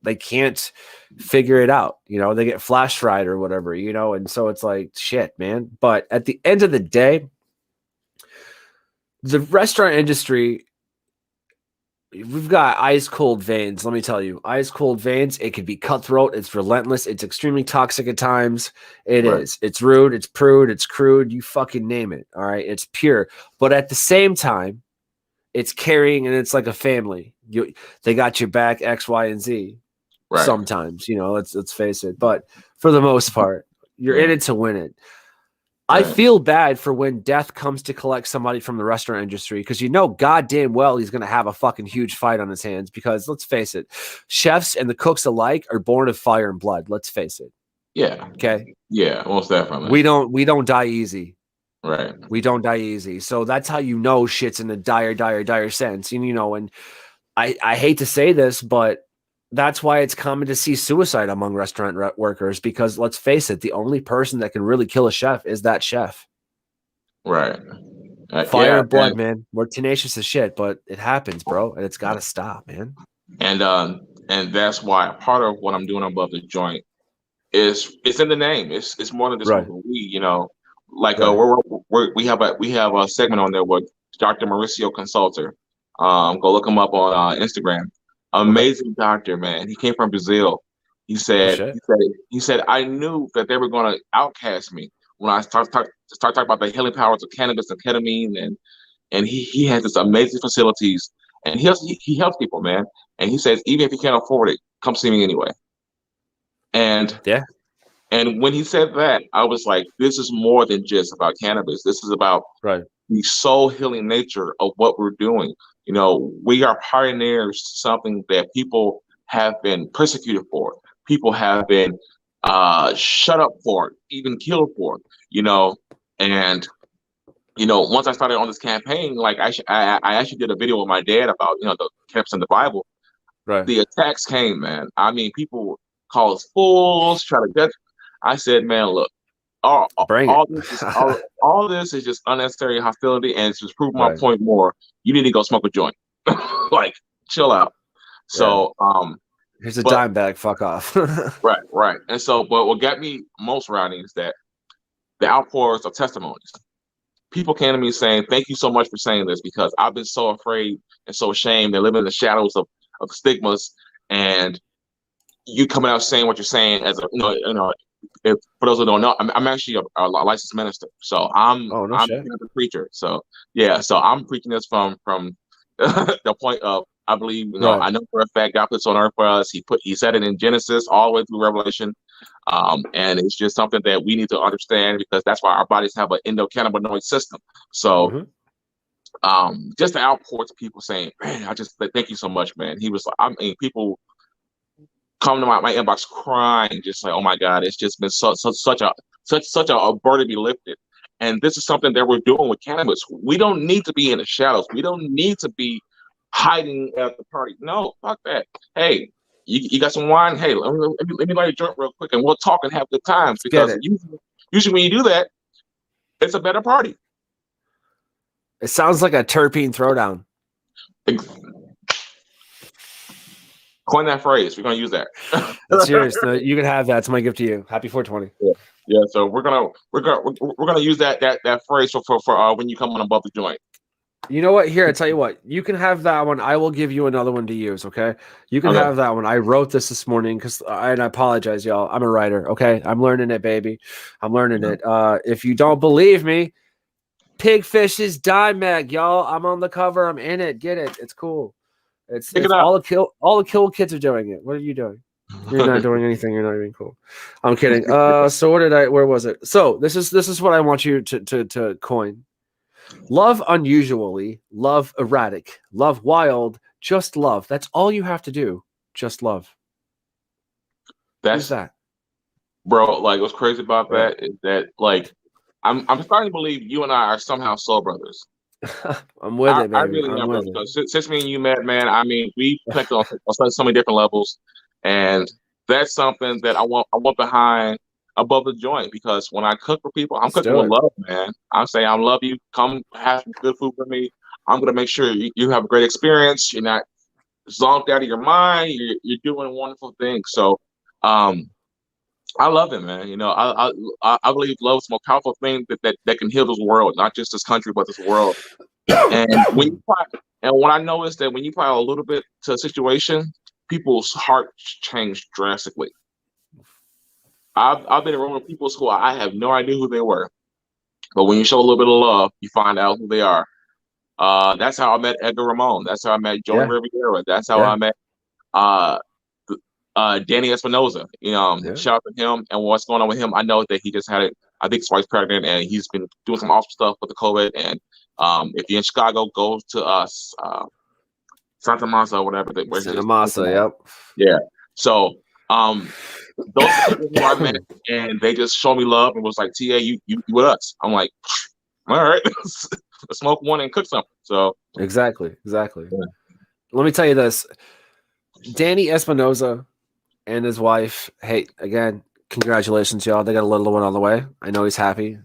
they can't figure it out. You know, they get flash fried or whatever, you know? And so it's like, shit, man. But at the end of the day, the restaurant industry, we've got ice cold veins. Let me tell you, ice cold veins. It could be cutthroat. It's relentless. It's extremely toxic at times. It is. It's rude. It's prude. It's crude. You fucking name it. All right. It's pure. But at the same time, it's caring and it's like a family. They got your back, X, Y, and Z. Right. Sometimes, you know, let's face it. But for the most part, you're in it to win it. I feel bad for when death comes to collect somebody from the restaurant industry, because you know goddamn well he's going to have a fucking huge fight on his hands, because let's face it, chefs and the cooks alike are born of fire and blood. Let's face it. Yeah. Okay. Yeah, most definitely. We don't die easy. Right. We don't die easy. So that's how you know shit's in a dire sense. And, you know, and I hate to say this, but that's why it's common to see suicide among restaurant workers, because let's face it, the only person that can really kill a chef is that chef. Right. Fire and blood, man. We're tenacious as shit, but it happens, bro. And it's got to stop, man. And that's why part of what I'm doing above the joint is it's in the name. It's more than just weed, you know. Like we have a segment on there with Dr. Mauricio Consulter. Go look him up on Instagram. Amazing doctor, man. He came from Brazil. He said I knew that they were going to outcast me when I start talking about the healing powers of cannabis and ketamine, and he has this amazing facilities, and he helps people, man. And he says even if you can't afford it, come see me anyway. And and when he said that, I was like, this is more than just about cannabis. This is about the soul healing nature of what we're doing. You know, we are pioneers to something that people have been persecuted for. People have been shut up for, even killed for, you know. And, you know, once I started on this campaign, like I actually did a video with my dad about, you know, the camps in the Bible. The attacks came, man. I mean, people call us fools, try to get. I said, man, look, all this is just unnecessary hostility, and it's just proving my point more. You need to go smoke a joint. Like, chill out. So here's a dime bag, fuck off. right. And so, but what got me most, Rodney, is that the outpours of testimonies. People came to me saying, thank you so much for saying this, because I've been so afraid and so ashamed and living in the shadows of stigmas, and you coming out saying what you're saying as a, you know, if, for those who don't know, I'm actually a licensed minister, so I'm a preacher. So so I'm preaching this from the point of, I believe, you know, I know for a fact God puts on earth for us. He said it in Genesis all the way through Revelation, And it's just something that we need to understand because that's why our bodies have an endocannabinoid system. So just to outpour to people saying, man, I just thank you so much, man. He was like, I mean, people come to my inbox crying, just like, oh my God, it's just been such a burden to be lifted. And this is something that we're doing with cannabis. We don't need to be in the shadows. We don't need to be hiding at the party. No, fuck that. Hey, you got some wine? Hey, let me light a joint real quick, and we'll talk and have good times. Because usually when you do that, it's a better party. It sounds like a terpene throwdown. Coin that phrase. We're gonna use that. That's yours. No, you can have that. It's my gift to you. Happy 420. Yeah. So we're gonna use that phrase for when you come on above the joint. You know what? Here, I tell you what. You can have that one. I will give you another one to use. Okay. You can have that one. I wrote this morning and I apologize, y'all. I'm a writer. Okay. I'm learning it, baby. I'm learning it. If you don't believe me, Pigfish's dime mag, y'all. I'm on the cover. I'm in it. Get it. It's cool. It's all the kill kids are doing it. What are you doing? You're not doing anything. You're not even cool. I'm kidding. So where was it? So this is what I want you to coin. Love unusually, love erratic, love wild, just love. That's all you have to do. Just love. That's that. Bro, like what's crazy about that is that like I'm starting to believe you and I are somehow soul brothers. I'm with it, baby. I really am, bro. Because since me and you met, man, I mean, we connected on so many different levels, and that's something that I want behind above the joint. Because when I cook for people, I'm cooking with love, man. I'm saying I love you. Come have some good food with me. I'm gonna make sure you have a great experience. You're not zonked out of your mind. You're doing wonderful things. So, I love it, man. You know, I believe love is the most powerful thing that can heal this world, not just this country, but this world. And when I noticed that when you apply a little bit to a situation, people's hearts change drastically. I've been around people who I have no idea who they were, but when you show a little bit of love, you find out who they are. That's how I met Edgar Ramon. That's how I met Joey Rivera. That's how I met Danny Espinosa. Shout out to him. And what's going on with him? I know that he just had it. I think his wife's pregnant, and he's been doing some awesome stuff with the COVID. And if you're in Chicago, go to Santa Masa or whatever. Santa Masa, yep. Yeah. So those people who I met, and they just showed me love and was like, "TA, you with us?" I'm like, all right, let's smoke one and cook something. So exactly. Yeah. Let me tell you this: Danny Espinosa and his wife. Hey, again, congratulations, y'all. They got a little one on the way. I know he's happy.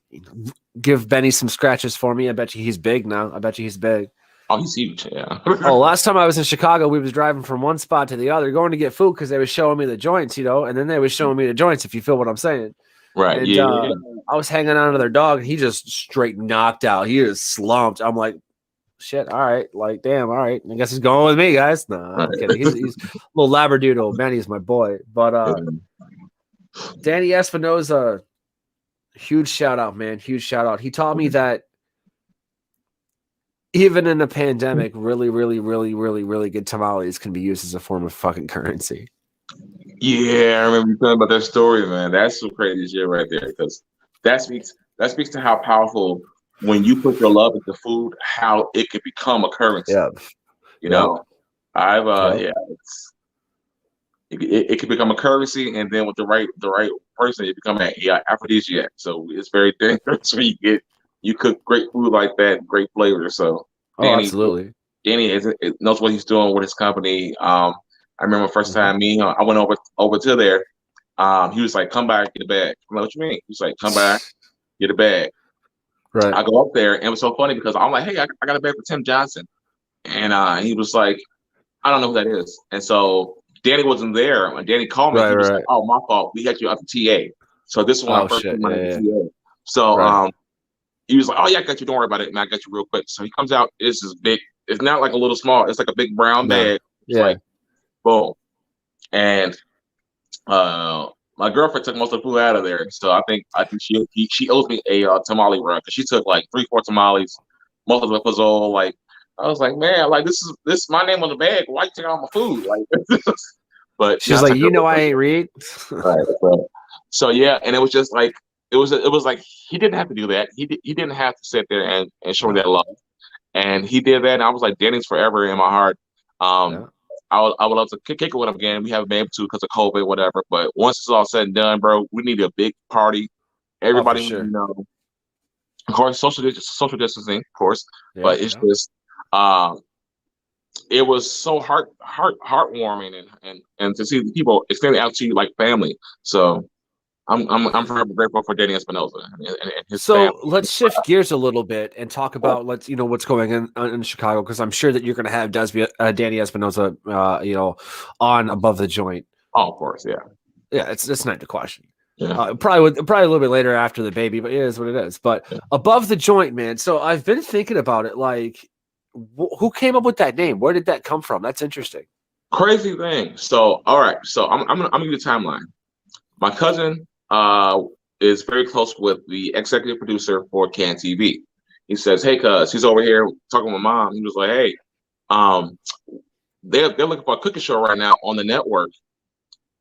Give Benny some scratches for me. I bet you he's big now. I bet you he's big. Oh, he's huge, yeah. Last time I was in Chicago, we was driving from one spot to the other, going to get food because they were showing me the joints, and then they were showing me the joints, if you feel what I'm saying. Right, and, I was hanging on to their dog, and he just straight knocked out. He was slumped. I'm like, shit, all right. Like, damn, all right. I guess he's going with me, guys. No, I'm kidding. He's a little Labradoodle. Manny's my boy. But Danny Espinosa, huge shout out, man. Huge shout out. He taught me that even in a pandemic, really, really, really, really, really good tamales can be used as a form of fucking currency. Yeah, I remember you talking about that story, man. That's some crazy shit right there. Because that speaks to how powerful when you put your love into food, how it could become a currency. Yeah. You know, it could become a currency, and then with the right person, it become an aphrodisiac. So it's very dangerous when you cook great food like that, great flavor. So absolutely. Danny knows what he's doing with his company. I remember first time I went over to there. He was like, "Come back, get a bag." I'm like, "What you mean?" He's like, "Come back, get a bag." Right. I go up there, and it was so funny because I'm like, "Hey, I got a bag for Tim Johnson," and he was like, "I don't know who that is." And so Danny wasn't there. And Danny called me. He was like, "Oh, my fault. We got you up to TA." So this is when I first came out to TA. So he was like, "Oh yeah, I got you. Don't worry about it, man. I got you real quick." So he comes out. It's this big. It's not like a little small. It's like a big brown bag. It's like, boom. And my girlfriend took most of the food out of there. So I think she owes me a tamale run because she took like 3-4 tamales, most of the pozole. Like I was like, man, like this is my name on the bag. Why you taking all my food? Like, but she's like, I ain't read. Right. So yeah, and it was just like it was like he didn't have to do that. He didn't have to sit there and show me that love. And he did that, and I was like, Danny's forever in my heart. Yeah. I would love to kick it with him again. We haven't been able to because of COVID, whatever. But once it's all said and done, bro, we need a big party. Oh, for Everybody, sure. of course, social distancing, of course. Yeah, But it's just, it was so heartwarming, and to see the people extending out to you like family. So I'm forever grateful for Danny Espinosa and his family. So let's shift gears a little bit and talk about what's going on in Chicago, because I'm sure that you're going to have Danny Espinosa on Above the Joint. Oh, of course, yeah. It's not the question. Yeah. Probably a little bit later after the baby, but it is what it is. But Above the Joint, man. So I've been thinking about it. Like, who came up with that name? Where did that come from? That's interesting. Crazy thing. So all right. So I'm gonna give you the timeline. My cousin is very close with the executive producer for CAN TV. He says, "Hey, cuz," he's over here talking with mom. He was like, "Hey, they're looking for a cooking show right now on the network."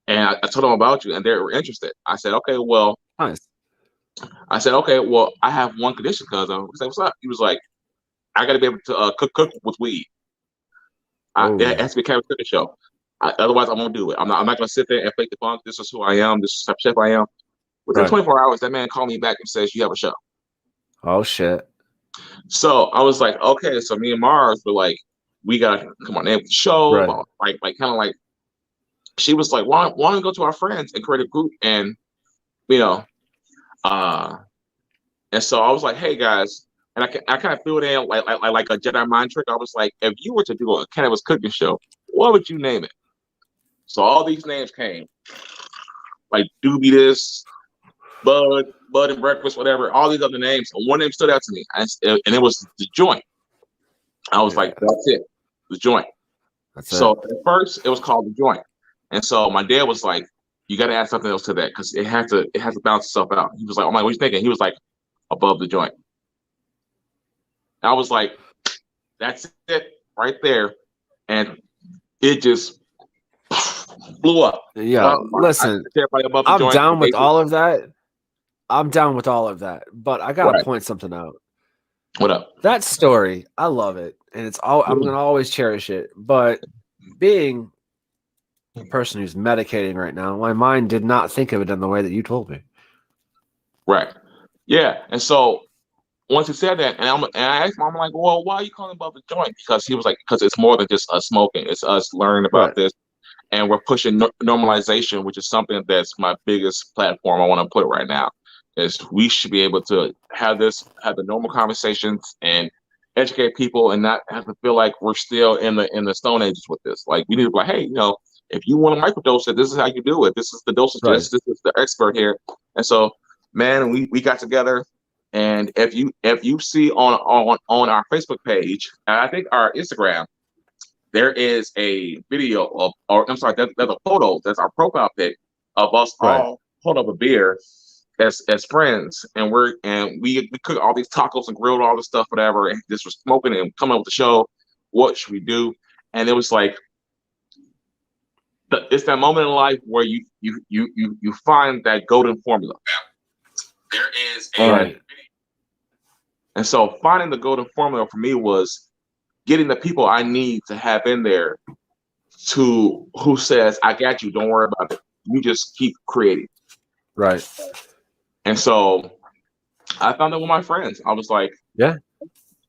And I told them about you, and they were interested. I said, "Okay, well," Nice. I said, "Okay, well, I have one condition, cuz." I was like, "What's up?" He was like, "I got to be able to cook with weed. It has to be a cannabis cooking show. Otherwise, I won't do it. I'm not going to sit there and fake the funk. This is who I am. This is the type of chef I am." Within 24 hours, that man called me back and says, "You have a show." Oh shit. So I was like, okay. So me and Mars were like, we got to come on name the show. Right. Like kind of like, she was like, why don't we go to our friends and create a group? And, you know, and so I was like, hey guys, and I kind of threw it in like a Jedi mind trick. I was like, if you were to do a cannabis cooking show, what would you name it? So all these names came, like Doobie this, Bud and Breakfast, whatever, all these other names. One name stood out to me, and it was The Joint. I was like, that's it, The Joint. So at first it was called The Joint. And so my dad was like, you got to add something else to that because it has to balance itself out. He was like, oh my, what are you thinking? He was like, Above the Joint. And I was like, that's it right there. And it just blew up. Yeah, listen, I'm down with all of that. I'm down with all of that, but I gotta point something out. What up? That story, I love it, and I'm gonna always cherish it. But being a person who's medicating right now, my mind did not think of it in the way that you told me. Right. Yeah. And so once he said that, and I asked him, I'm like, well, why are you calling Above the Joint? Because he was like, because it's more than just us smoking. It's us learning about this. And we're pushing normalization, which is something that's my biggest platform I want to put right now. Is we should be able to have the normal conversations and educate people, and not have to feel like we're still in the Stone Ages with this. Like we need to be like, hey, if you want to microdose it, this is how you do it. This is the dosage. This is the expert here. And so, man, we got together. And if you see on our Facebook page, and I think our Instagram, there is a video there's a photo, that's our profile pic of us all holding up a beer as friends, and we cook all these tacos and grilled all this stuff, whatever, and just was smoking and coming up with the show. What should we do? And it was like, it's that moment in life where you find that golden formula. There is and so finding the golden formula for me was getting the people I need to have in there who says, I got you, don't worry about it. You just keep creating. Right. And so I found that with my friends. I was like, yeah,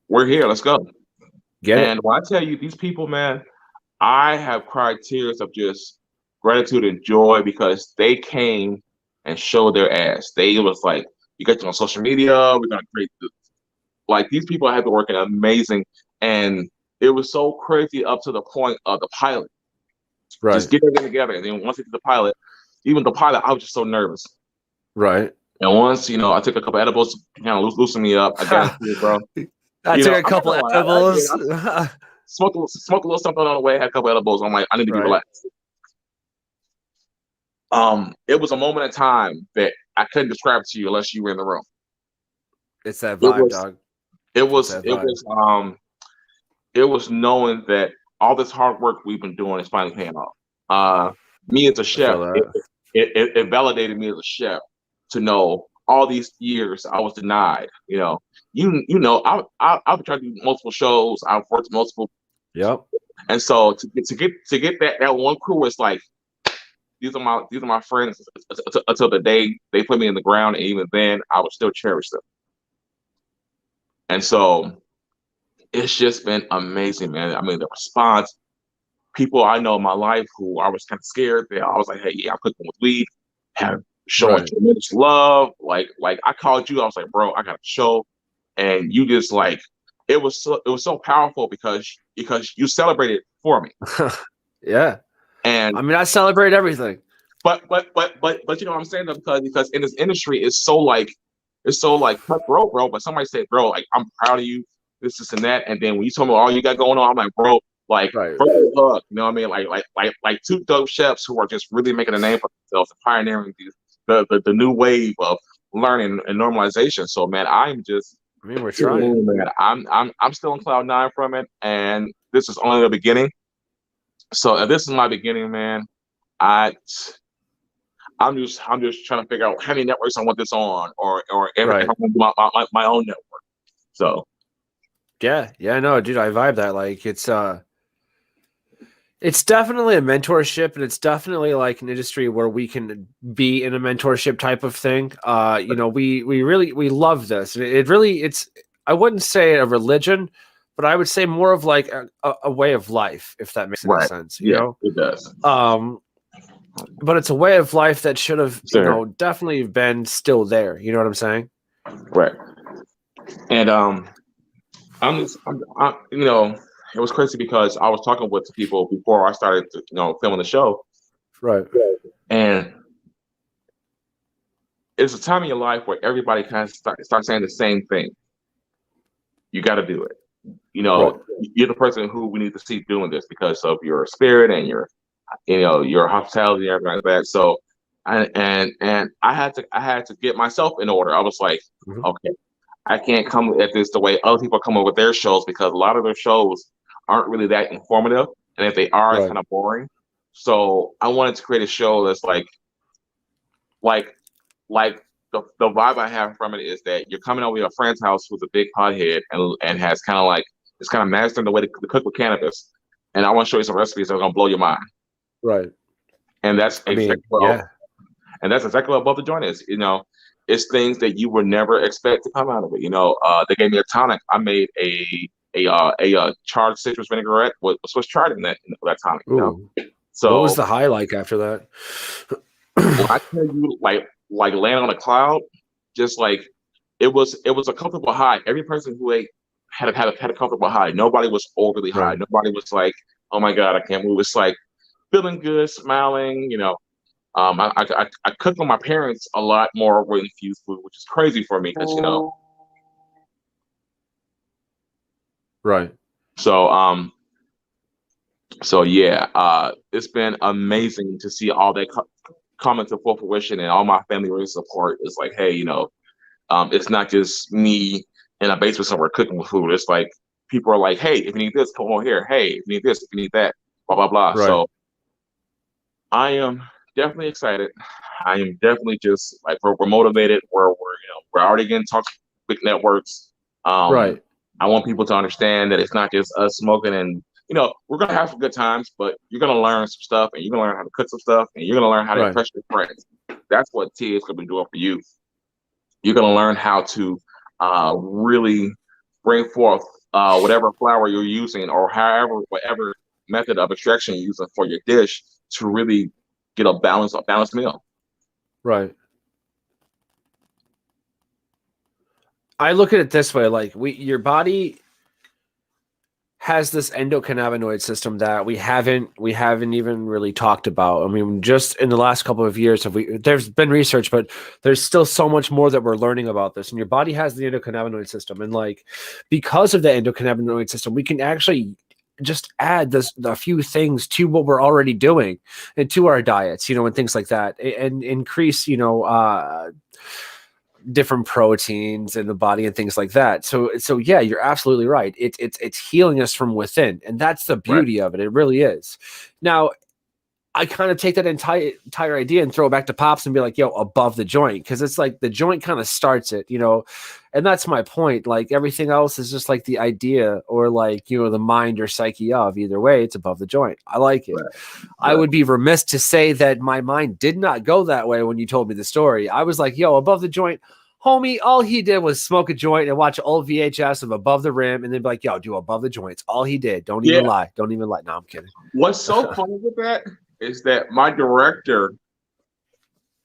we're here, let's go. And when I tell you, these people, man, I have cried tears of just gratitude and joy because they came and showed their ass. They was like, you got you on social media, we're gonna create this. Like, these people had been working amazing, and it was so crazy up to the point of the pilot. Right. Just get everything together, and then once we did the pilot, even the pilot, I was just so nervous. Right. And once, I took a couple edibles to kind of loosen me up. I got into it, bro. I took a couple edibles. I smoked a little something on the way. Had a couple edibles. I'm like, I need to be relaxed. It was a moment in time that I couldn't describe to you unless you were in the room. It's that vibe, dog. It was knowing that all this hard work we've been doing is finally paying off. Me as a chef, it validated me as a chef to know all these years I was denied. I've tried to do multiple shows. I've worked multiple. Yep. And so to get that one crew, it's like these are my friends until the day they put me in the ground, and even then I would still cherish them. And so it's just been amazing, man. I mean, the response, people I know in my life who I was kind of scared, I was like, hey, yeah, I'm cooking with weed, have showing tremendous love. Like I called you, I was like, bro, I got a show, and you just like it was so powerful because you celebrated for me. Yeah. And I mean, I celebrate everything. But you know what I'm saying, though, because in this industry it's so cutthroat, bro. But somebody said, bro, like, I'm proud of you, this and that. And then when you told me all you got going on, I'm like, bro, like, bro, you know what I mean? Like two dope chefs who are just really making a name for themselves and pioneering the new wave of learning and normalization. So, man, we're trying. Man, I'm still on cloud 9 from it, and this is only the beginning. So if this is my beginning, man, I'm just trying to figure out how many networks I want this on, or if I want to do my own network. So yeah, no, dude, I vibe that. Like, it's definitely a mentorship, and it's definitely like an industry where we can be in a mentorship type of thing. We love this. It's I wouldn't say a religion, but I would say more of like a way of life, if that makes any sense. You know, it does. But it's a way of life that should have, definitely been still there. You know what I'm saying? Right. And it was crazy because I was talking with people before I started, filming the show. Right. And it's a time in your life where everybody kind of starts saying the same thing. You got to do it. You're the person who we need to see doing this because of your spirit and your hospitality and everything like that. So, and I had to get myself in order. I was like, okay, I can't come at this the way other people come up with their shows, because a lot of their shows aren't really that informative, and if they are, it's kind of boring. So I wanted to create a show that's like the vibe I have from it is that you're coming over to a friend's house who's a big pothead and has kind of mastering the way to cook with cannabis, and I want to show you some recipes that are gonna blow your mind. Right. And that's exactly what Above the Joint is. It's things that you would never expect to come out of it. They gave me a tonic. I made a charred citrus vinaigrette with Swiss chard in that tonic. So what was the high like after that? When I tell you, like land on a cloud, just like it was a comfortable high. Every person who ate had a comfortable high. Nobody was overly high. Nobody was like, oh my God, I can't move. It's like feeling good, smiling. I cooked with my parents a lot more with infused food, which is crazy for me because Right. So yeah, it's been amazing to see all that come into full fruition, and all my family really support. It's like, hey, it's not just me in a basement somewhere cooking with food. It's like people are like, hey, if you need this, come on here. Hey, if you need this, if you need that, blah blah blah. Right. So I am definitely excited. I am definitely just like we're motivated. We're already getting talks with big networks. Right. I want people to understand that it's not just us smoking, and we're gonna have some good times, but you're gonna learn some stuff, and you're gonna learn how to cook some stuff, and you're gonna learn how to impress your friends. That's what tea is gonna be doing for you. You're gonna learn how to really bring forth whatever flour you're using, or whatever method of extraction you're using for your dish to really get a balanced meal. Right. I look at it this way, like your body has this endocannabinoid system that we haven't even really talked about. I mean, just in the last couple of years there's been research, but there's still so much more that we're learning about this. And your body has the endocannabinoid system, and like because of the endocannabinoid system, we can actually just add a few things to what we're already doing and to our diets, and things like that, and increase, different proteins in the body and things like that. So yeah, you're absolutely right. It's healing us from within, and that's the beauty of it. It really is. Now, I kind of take that entire idea and throw it back to Pops and be like, yo, above the joint. Cause it's like the joint kind of starts it, you know, and that's my point. Like everything else is just like the idea or like, you know, the mind or psyche of. Either way, it's above the joint. I like it. Right. I would be remiss to say that my mind did not go that way when you told me the story. I was like, yo, above the joint, homie, all he did was smoke a joint and watch old VHS of Above the Rim and then be like, yo, do Above the Joints. All he did. Don't even lie. Don't even lie. No, I'm kidding. What's so funny with that is that my director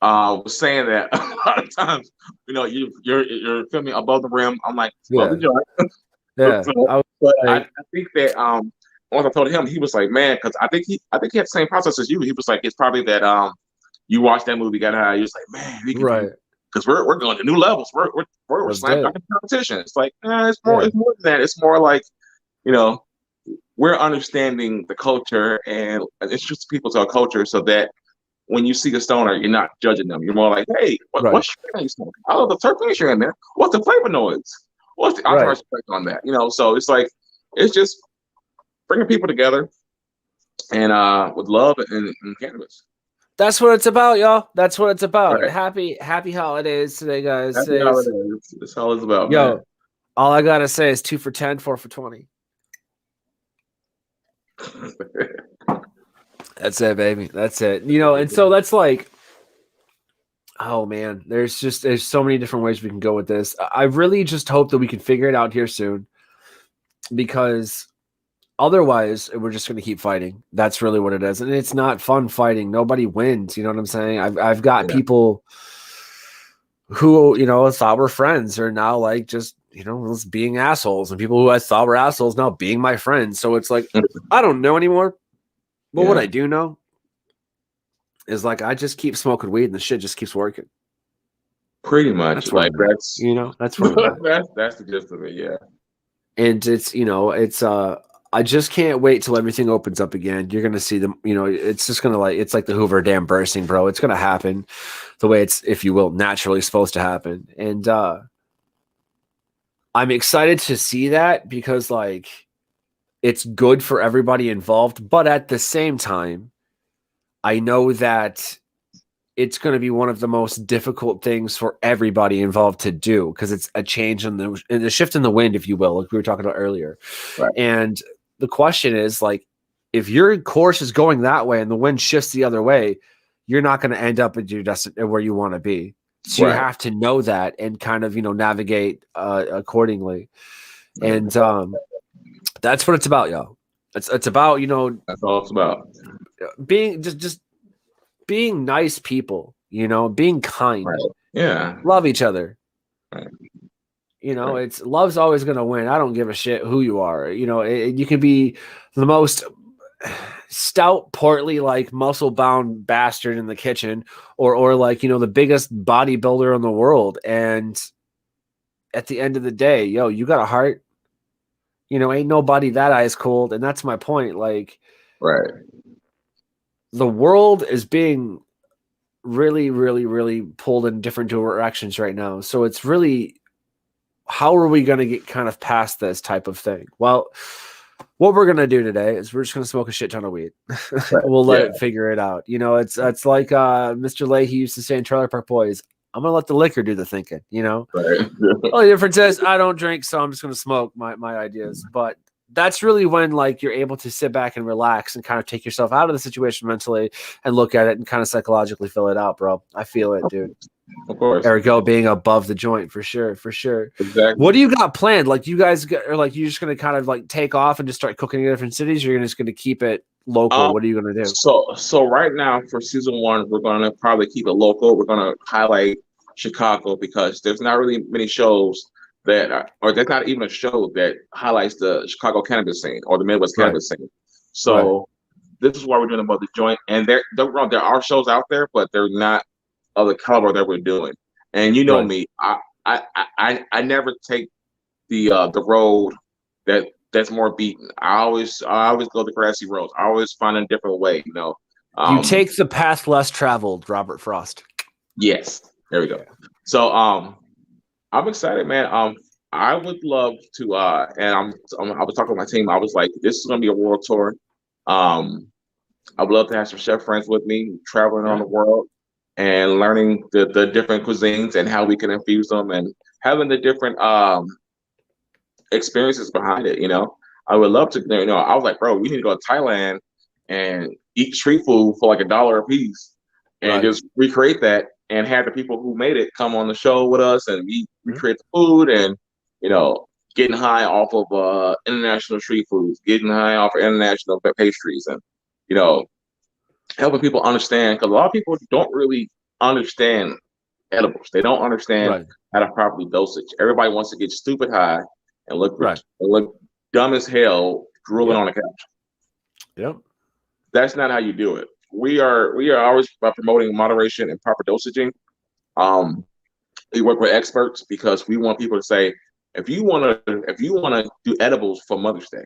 was saying that a lot of times, you know, you're filming Above the Rim. I'm like, Above the Joint. Yeah. I think that once I told him, he was like, man, because I think he had the same process as you. He was like, it's probably that you watched that movie, got high. He was like, man, we can right. Because we're going to new levels. We're slamming back in competition. It's like, it's more than that. It's more like, you know, we're understanding the culture and introducing people to our culture so that when you see a stoner, you're not judging them. You're more like, hey, what's your smoking? I love the terpenes you're in there. What's the flavonoids? What's the entourage effect on that? You know, so it's like, it's just bringing people together and with love and cannabis. That's what it's about, y'all. That's what it's about. Right. Happy holidays today, guys. Happy holidays. That's all it's about, yo, man. All I gotta say is 2 for 10, 4 for 20. That's it, baby. That's it. You know, and so that's like, oh man, there's so many different ways we can go with this. I really just hope that we can figure it out here soon, because otherwise we're just going to keep fighting. That's really what it is. And it's not fun fighting. Nobody wins. You know what I'm saying? I've got people who, you know, thought were friends are now like just, you know, being assholes, and people who I thought were assholes now being my friends. So it's like, I don't know anymore. But what I do know is like, I just keep smoking weed and the shit just keeps working. Pretty much. That's like, that's, you know, that's what that's the gist of it. Yeah. And it's, you know, it's, I just can't wait till everything opens up again. You're going to see them, you know, it's just going to like, it's like the Hoover Dam bursting, bro. It's going to happen the way it's, if you will, naturally supposed to happen. And I'm excited to see that because like, it's good for everybody involved. But at the same time, I know that it's going to be one of the most difficult things for everybody involved to do, because it's a change in the shift in the wind, if you will, like we were talking about earlier. Right. And the question is, like, if your course is going that way and the wind shifts the other way, you're not going to end up at your destination where you want to be. So you have to know that and kind of, you know, navigate accordingly. And that's what it's about, y'all. It's about, you know, that's all it's about. Being just being nice people, you know, being kind. Right. Yeah. Love each other. Right. You know, it's love's always going to win. I don't give a shit who you are. You know, you can be the most stout, portly, like muscle bound bastard in the kitchen, or like, you know, the biggest bodybuilder in the world. And at the end of the day, yo, you got a heart. You know, ain't nobody that ice cold. And that's my point. Like, the world is being really, really, really pulled in different directions right now. So it's really, how are we going to get kind of past this type of thing? Well, what we're going to do today is we're just going to smoke a shit ton of weed. We'll let it figure it out. You know, it's like Mr. Leahy used to say in Trailer Park Boys, I'm going to let the liquor do the thinking, you know? Well, the difference is I don't drink, so I'm just going to smoke my ideas. But that's really when, like, you're able to sit back and relax and kind of take yourself out of the situation mentally and look at it and kind of psychologically fill it out, bro. I feel it, dude. Of course. Ergo being above the joint, for sure. Exactly. What do you got planned? Like, you guys are like, you're just going to kind of like take off and just start cooking in different cities? Or you're just going to keep it local? What are you going to do? So right now for season 1, we're going to probably keep it local. We're going to highlight Chicago because there's not really many shows that or there's not even a show that highlights the Chicago cannabis scene or the Midwest cannabis scene. So this is why we're doing Above the Joint. And there are shows out there, but they're not of the caliber that we're doing. And you know me, I never take the road that's more beaten. I always go the grassy roads. I always find a different way, you know. You take the path less traveled, Robert Frost. Yes. There we go. So I'm excited, man. I would love to and I was talking to my team. I was like, this is gonna be a world tour. I would love to have some chef friends with me, traveling around Yeah. the world and learning the different cuisines and how we can infuse them and having the different experiences behind it. I would love to. I was like, bro, we need to go to Thailand and eat street food for like $1 a piece, and Right. just recreate that and have the people who made it come on the show with us, and we recreate the food, and getting high off of international street foods, getting high off of international pastries, and you know helping people understand, because a lot of people don't really understand edibles. They don't understand Right. how to properly dosage. Everybody wants to get stupid high and Right. look dumb as hell drooling Yep. on the couch. Yep. That's not how you do it. We are always about promoting moderation and proper dosaging. We work with experts because we want people to say, if you wanna do edibles for Mother's Day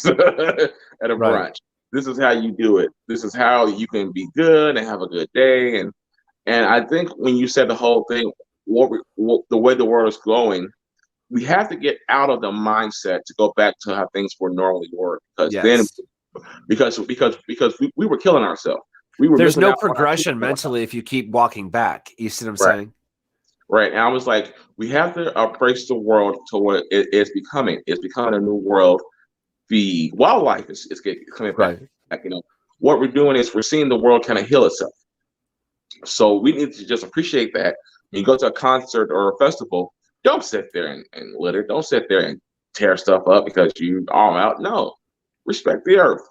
at a Right. brunch, this is how you do it. This is how you can be good and have a good day. And I think when you said the whole thing, the way the world is going, we have to get out of the mindset to go back to how things were normally were. Because then, Yes. because we were killing ourselves. We were There's missing no out on our progression mentally if you keep walking back. You see what I'm right, saying? right. And I was like, we have to approach the world to what it's becoming. It's becoming a new world. The wildlife is coming back. Right. What we're doing is we're seeing the world kind of heal itself. So we need to just appreciate that. When you go to a concert or a festival, don't sit there and litter. Don't sit there and tear stuff up because you all out. No, respect the earth. And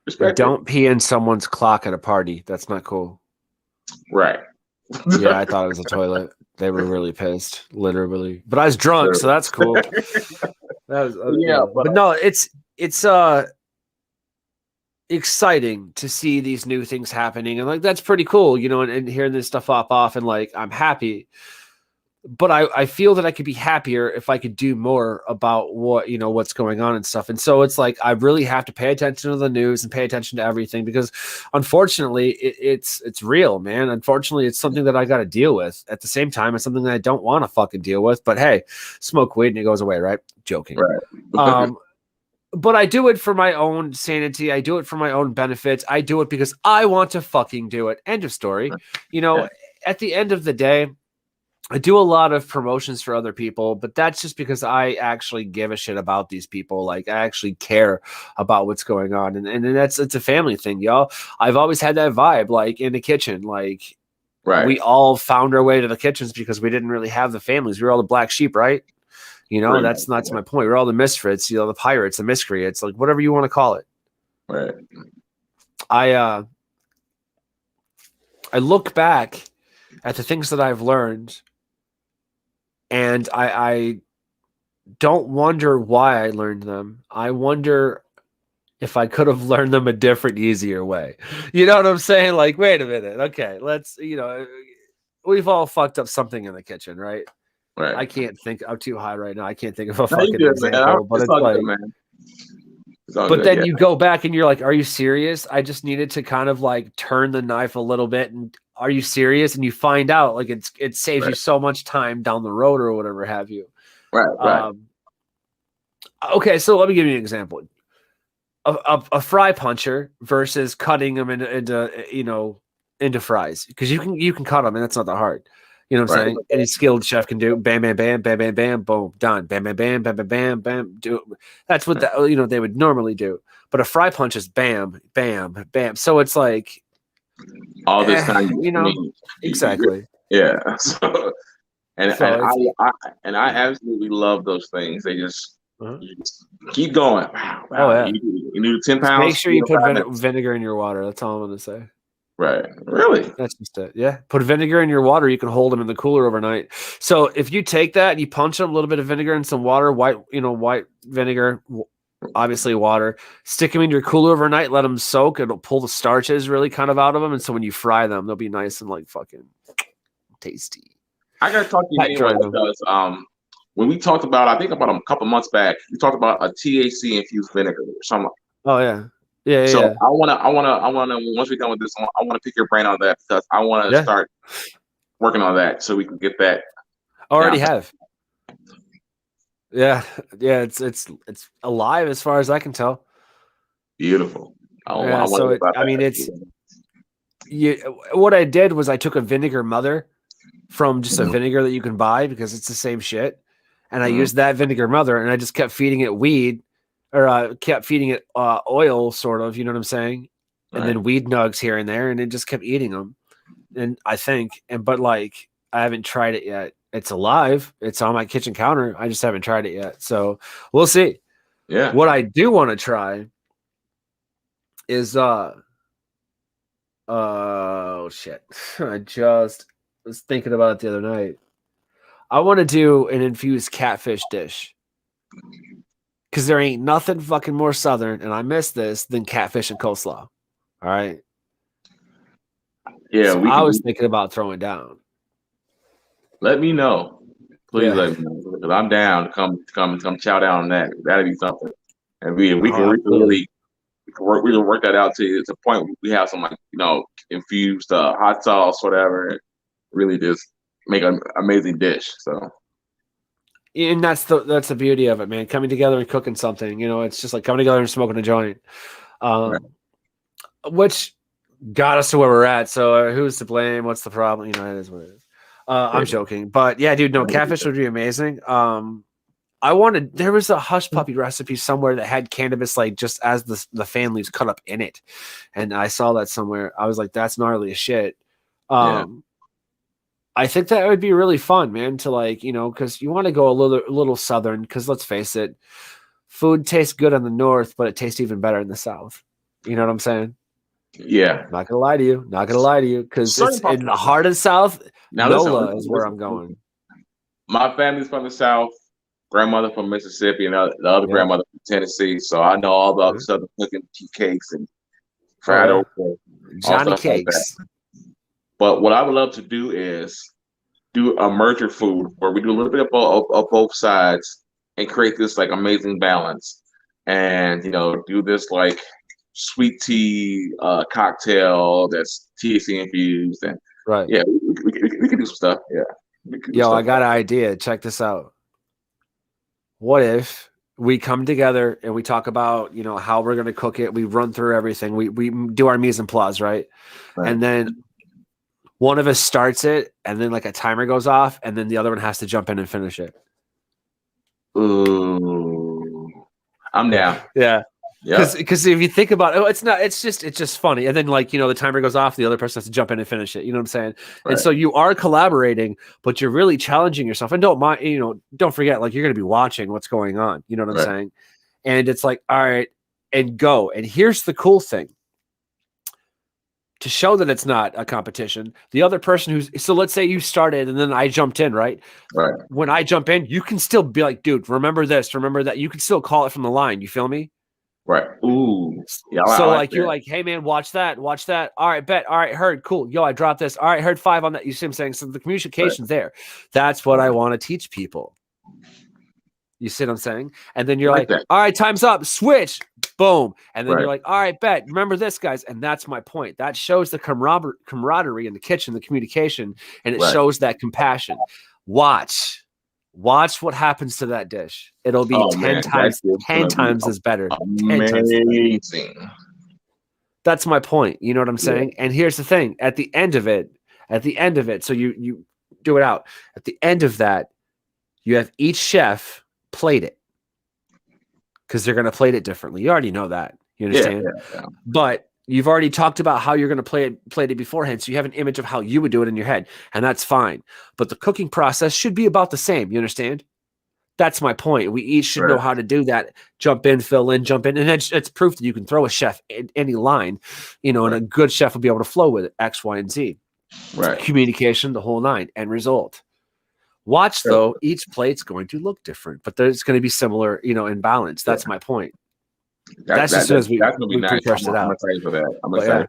Respect it. don't pee in someone's clock at a party. That's not cool. Right. Yeah, I thought it was a toilet. They were really pissed, literally. But I was drunk, so that's cool. That was Yeah, but no, it's exciting to see these new things happening, and like that's pretty cool, and hearing this stuff pop off, and like I'm happy. But I feel that I could be happier if I could do more about what's going on and stuff. And so it's like I really have to pay attention to the news and pay attention to everything, because unfortunately it's real, man. Unfortunately, it's something that I got to deal with. At the same time, it's something that I don't want to fucking deal with. But hey, smoke weed and it goes away, right? Joking. right. But I do it for my own sanity. I do it for my own benefits. I do it because I want to fucking do it. End of story. Yeah. At the end of the day, I do a lot of promotions for other people, but that's just because I actually give a shit about these people. Like I actually care about what's going on. And it's a family thing, y'all. I've always had that vibe, like in the kitchen, like Right. we all found our way to the kitchens because we didn't really have the families. We were all the black sheep, right? Right. That's my point. We're all the misfits, the pirates, the miscreants, like whatever you want to call it. Right. I look back at the things that I've learned, and I don't wonder why I learned them. I wonder if I could have learned them a different, easier way. You know what I'm saying? Like, wait a minute. Okay, let's, we've all fucked up something in the kitchen, right? Right. I can't think. I'm too high right now. I can't think of a No, you fucking good, example. But it's like, good, man. but then you go back and you're like, are you serious? I just needed to kind of like turn the knife a little bit. And are you serious? And you find out like it saves you so much time down the road or whatever have you. Right. Okay, so let me give you an example. A fry puncher versus cutting them into fries, because you can cut them and that's not that hard. You know what I'm saying? Any skilled chef can do bam, bam, bam, bam, bam, bam, boom, done. Bam, bam, bam, bam, bam, bam, bam. Do that's what they would normally do. But a fry punch is bam, bam, bam. So it's like all this time, exactly. Yeah. So, I absolutely love those things. They just, you just keep going. Wow. Oh yeah. You need 10 pounds. Make sure you put vinegar in your water. That's all I'm gonna say. Right. Really? That's just it. Yeah. Put vinegar in your water. You can hold them in the cooler overnight. So if you take that and you punch them, a little bit of vinegar and some water, white vinegar, obviously water, stick them in your cooler overnight, let them soak. It'll pull the starches really kind of out of them. And so when you fry them, they'll be nice and like fucking tasty. I got to talk to you anyway because when we talked about, I think about a couple months back, we talked about a THC infused vinegar or something. Oh yeah. Yeah. So yeah. I wanna once we're done with this, I wanna pick your brain on that because I want to start working on that so we can get that. Already have. Yeah. It's alive as far as I can tell. Beautiful. Yeah, I so want I mean, it's what I did was I took a vinegar mother from just a vinegar that you can buy because it's the same shit, and I used that vinegar mother, and I just kept feeding it weed, or kept feeding it oil, sort of. You know what I'm saying? And then weed nugs here and there, and it just kept eating them. And I think, but like I haven't tried it yet. It's alive. It's on my kitchen counter. I just haven't tried it yet. So we'll see. Yeah. What I do want to try is oh shit. I just was thinking about it the other night. I want to do an infused catfish dish. Cause there ain't nothing fucking more southern, and I miss this, than catfish and coleslaw. All right. Yeah, so I was thinking about throwing down. Let me know. Please let me know. Because I'm down to come chow down on that. That'd be something. And we can really work that out to the point where we have some infused hot sauce, whatever, and really just make an amazing dish. So and that's the beauty of it, man. Coming together and cooking something, it's just like coming together and smoking a joint. Which got us to where we're at. So who's to blame? What's the problem? It is what it is. I'm joking, but yeah, dude, no, catfish would be amazing. There was a hush puppy recipe somewhere that had cannabis, like just as the fan leaves cut up in it. And I saw that somewhere. I was like, that's gnarly as shit. I think that would be really fun, man, to cause you want to go a little Southern, cause let's face it, food tastes good in the North, but it tastes even better in the South. You know what I'm saying? Yeah. Not gonna lie to you. Cause it's in the heart of the South. Now, NOLA is where I'm going. My family's from the South. Grandmother from Mississippi, and the other grandmother from Tennessee. So I know all the Southern cooking, cakes and fried okra, Johnny cakes. Like, but what I would love to do is do a merger food where we do a little bit of both sides and create this like amazing balance, and do this like sweet tea cocktail that's THC infused, and we can do some stuff. Yo, I got an idea. Check this out. What if we come together and we talk about, how we're going to cook it. We run through everything. We do our mise en place, right? And then one of us starts it, and then like a timer goes off, and then the other one has to jump in and finish it. Ooh, I'm down. Yeah. Because if you think about it, it's just funny. And then the timer goes off, the other person has to jump in and finish it. You know what I'm saying? Right. And so you are collaborating, but you're really challenging yourself. And don't forget, you're going to be watching what's going on. You know what I'm saying? And it's like, all right, and go. And here's the cool thing. To show that it's not a competition, the other person so let's say you started and then I jumped in, right? Right. When I jump in, you can still be like, dude, remember this, remember that. You can still call it from the line. You feel me? Right. Ooh. Yeah. So you're like, hey man, watch that. All right, bet. All right, heard. Cool. Yo, I dropped this. All right, heard 5 on that. You see what I'm saying? So the communication's there. That's what I want to teach people. You see what I'm saying? And then you're like, all right, time's up. Switch. Boom. And then you're like, all right, bet. Remember this, guys. And that's my point. That shows the camaraderie in the kitchen, the communication, and it shows that compassion. Watch what happens to that dish. It'll be 10 times as better. Amazing. That's my point. You know what I'm saying? Yeah. And here's the thing. At the end of it, so you do it out. At the end of that, you have each chef plate it. Because they're going to plate it differently. You already know that. You understand? Yeah. But you've already talked about how you're going to plate it beforehand, so you have an image of how you would do it in your head, and that's fine. But the cooking process should be about the same. You understand? That's my point. We each should know how to do that. Jump in, fill in, jump in, and it's proof that you can throw a chef in any line, and a good chef will be able to flow with it, X, Y, and Z. Right. Communication, the whole 9, end result. Watch though, each plate's going to look different, but there's going to be similar, in balance. That's my point. That's just as we pre-cursed it out. I'm excited for that.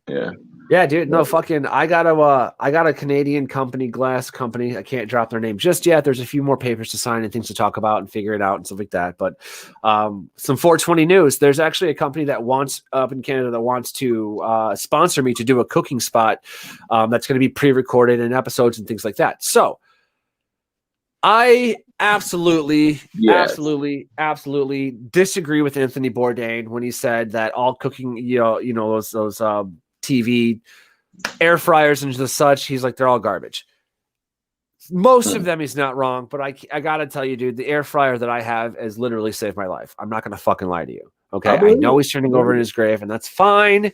Yeah. Yeah, dude. No, fucking. I got a Canadian glass company. I can't drop their name just yet. There's a few more papers to sign and things to talk about and figure it out and stuff like that. But some 420 news. There's actually a company that wants up in Canada that wants to sponsor me to do a cooking spot that's going to be pre-recorded and episodes and things like that. So I absolutely, Yes. absolutely disagree with Anthony Bourdain when he said that all cooking, those TV air fryers and the such, he's like, they're all garbage. Most of them, he's not wrong, but I gotta tell you, dude, the air fryer that I have has literally saved my life. I'm not gonna fucking lie to you. Okay, I know he's turning over in his grave, and that's fine.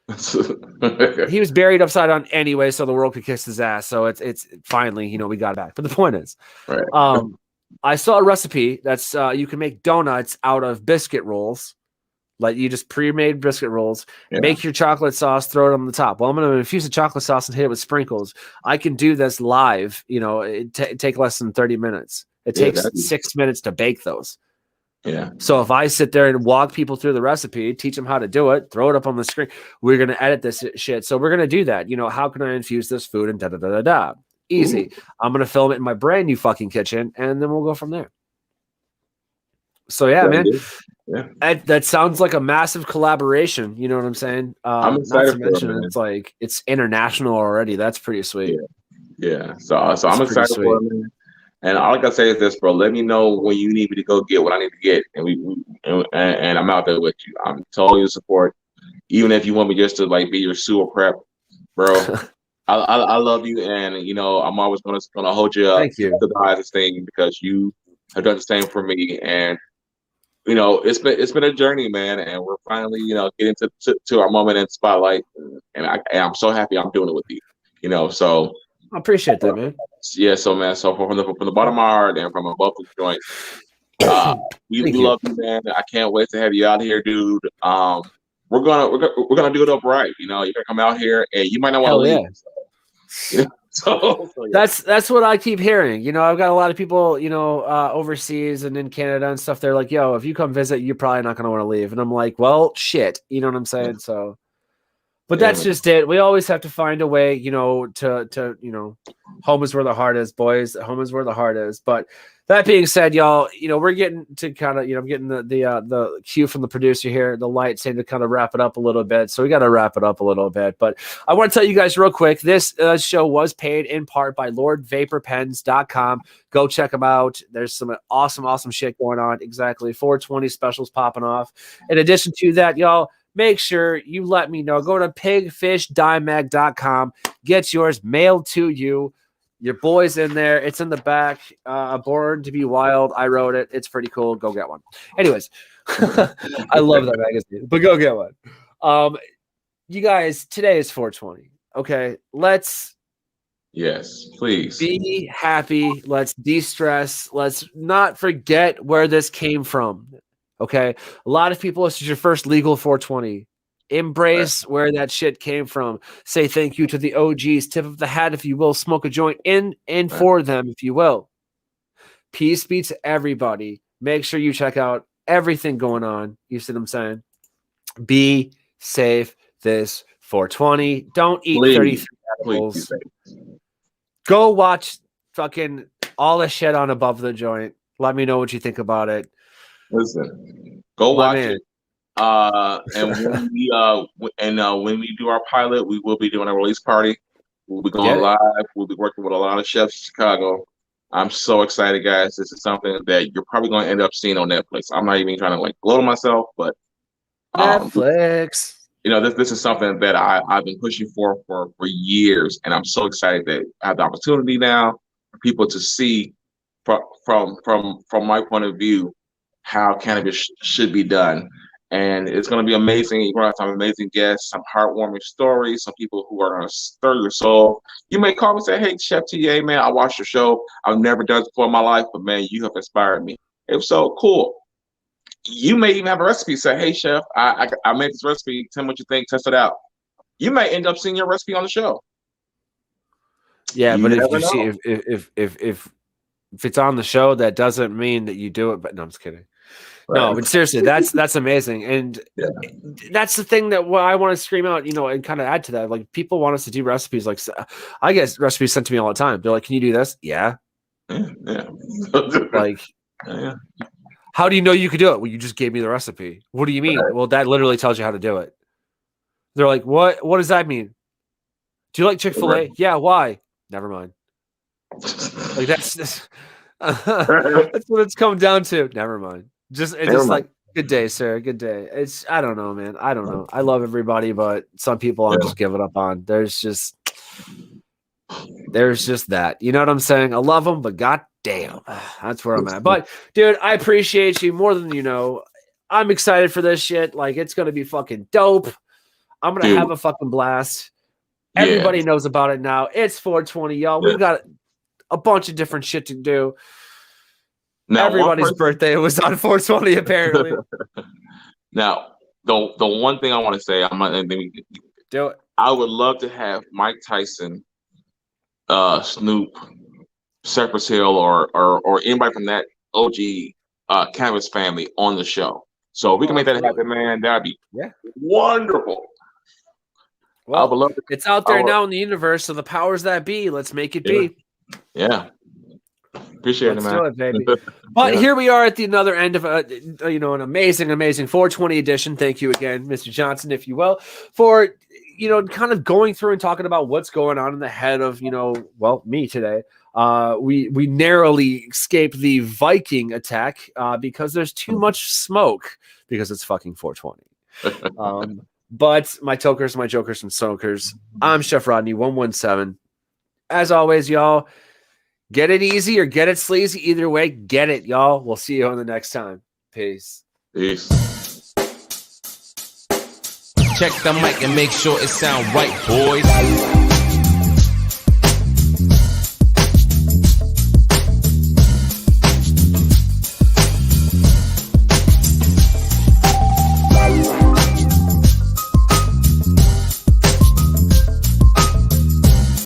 He was buried upside down anyway, so the world could kiss his ass. So it's finally, we got it back. But the point is, Right. I saw a recipe that's you can make donuts out of biscuit rolls. Like you just pre-made biscuit rolls, make your chocolate sauce, throw it on the top. Well, I'm going to infuse the chocolate sauce and hit it with sprinkles. I can do this live. It take less than 30 minutes. It takes 6 minutes to bake those. Yeah. So if I sit there and walk people through the recipe, teach them how to do it, throw it up on the screen, we're going to edit this shit. So we're going to do that. How can I infuse this food and da-da-da-da-da. Easy. Ooh. I'm going to film it in my brand new fucking kitchen, and then we'll go from there. So yeah, man. Yeah. That sounds like a massive collaboration. You know what I'm saying? I'm excited. Not to mention, it's international already. That's pretty sweet. Yeah. So I'm excited for it, man. And all I gotta say is this, bro. Let me know when you need me to go get what I need to get, and I'm out there with you. I'm totally in support. Even if you want me just to be your sewer prep, bro. I love you, and I'm always gonna hold you up to the highest thing because you have done the same for me. And it's been a journey, man, and we're finally getting to our moment in spotlight, and I'm so happy I'm doing it with you. So I appreciate that, man. Yeah, so man, so from the bottom of my heart and from above the joint, we love you, man. I can't wait to have you out here, dude. We're gonna do it up right. You're gonna come out here, and you might not want to leave. Yeah. So that's what I keep hearing. I've got a lot of people, overseas and in Canada and stuff. They're like, yo, if you come visit, you're probably not going to want to leave. And I'm like, well, shit. You know what I'm saying? So, but that's just it. We always have to find a way, to home is where the heart is, boys. Home is where the heart is. But that being said, y'all, we're getting to kind of, I'm getting the cue from the producer here, the light saying to kind of wrap it up a little bit. So we got to wrap it up a little bit. But I want to tell you guys real quick, this show was paid in part by LordVaporPens.com. Go check them out. There's some awesome shit going on. Exactly. 420 specials popping off. In addition to that, y'all, make sure you let me know. Go to pigfishdimag.com. Get yours mailed to you. Your boy's in there. It's in the back. Born to be Wild. I wrote it. It's pretty cool. Go get one. Anyways, I love that magazine, but go get one. You guys, today is 420. Okay, let's. Yes, please be happy. Let's de-stress. Let's not forget where this came from. Okay, a lot of people. This is your first legal 420. Embrace where that shit came from. Say thank you to the OGs. Tip of the hat, if you will. Smoke a joint in and for them, if you will. Peace be to everybody. Make sure you check out everything going on. You see what I'm saying? Be safe this 420. Don't eat 33 edibles. Go watch fucking all the shit on Above the Joint. Let me know what you think about it. Listen, go watch it. And when we do our pilot, we will be doing a release party. We'll be going live. We'll be working with a lot of chefs in Chicago. I'm so excited, guys. This is something that you're probably going to end up seeing on Netflix. I'm not even trying to gloat on myself, but Netflix. This is something that I've been pushing for years, and I'm so excited that I have the opportunity now for people to see from my point of view how cannabis should be done. And it's going to be amazing. You're going to have some amazing guests, some heartwarming stories, some people who are going to stir your soul. You may call me and say, hey, Chef TA, man, I watched your show. I've never done it before in my life, but, man, you have inspired me. If so, cool. You may even have a recipe. Say, hey, Chef, I made this recipe. Tell me what you think. Test it out. You may end up seeing your recipe on the show. Yeah, but if it's on the show, that doesn't mean that you do it. But no, I'm just kidding. No, but seriously, that's amazing, and that's the thing that I want to scream out, and kind of add to that. Like, people want us to do recipes. Like, I get recipes sent to me all the time. They're like, "Can you do this?" Yeah. Like, how do you know you could do it? Well, you just gave me the recipe. What do you mean? Well, that literally tells you how to do it. They're like, "What? What does that mean? Do you like Chick-fil-A?" Yeah. Why? Never mind. Like, That's what it's come down to. Never mind. It's Never just mind. like, good day, sir. Good day. I don't know, man. I don't know. I love everybody, but some people I'm just giving up on. There's just that. You know what I'm saying? I love them, but god damn, that's where I'm at. But dude, I appreciate you more than you know. I'm excited for this shit. Like, it's gonna be fucking dope. I'm gonna have a fucking blast. Everybody knows about it now. It's 420, y'all. We've got a bunch of different shit to do. Now, everybody's birthday was on 420, apparently. Now, the one thing I want to say, do it. I would love to have Mike Tyson, Snoop, Cypress Hill, or anybody from that OG cannabis family on the show. So if we can make that happen, man, that'd be wonderful. Well, I would love to, it's out there now in the universe, so the powers that be, let's make it be. Yeah. Appreciate it, man. Do it, baby. But here we are at the other end of an amazing 420 edition. Thank you again, Mr. Johnson, if you will, for kind of going through and talking about what's going on in the head of me today. We narrowly escaped the Viking attack because there's too much smoke because it's fucking 420. But my tokers, my jokers, and soakers, I'm Chef Rodney 117. As always, y'all, get it easy or get it sleazy. Either way, get it, y'all. We'll see you on the next time. Peace. Peace. Check the mic and make sure it sound right, boys.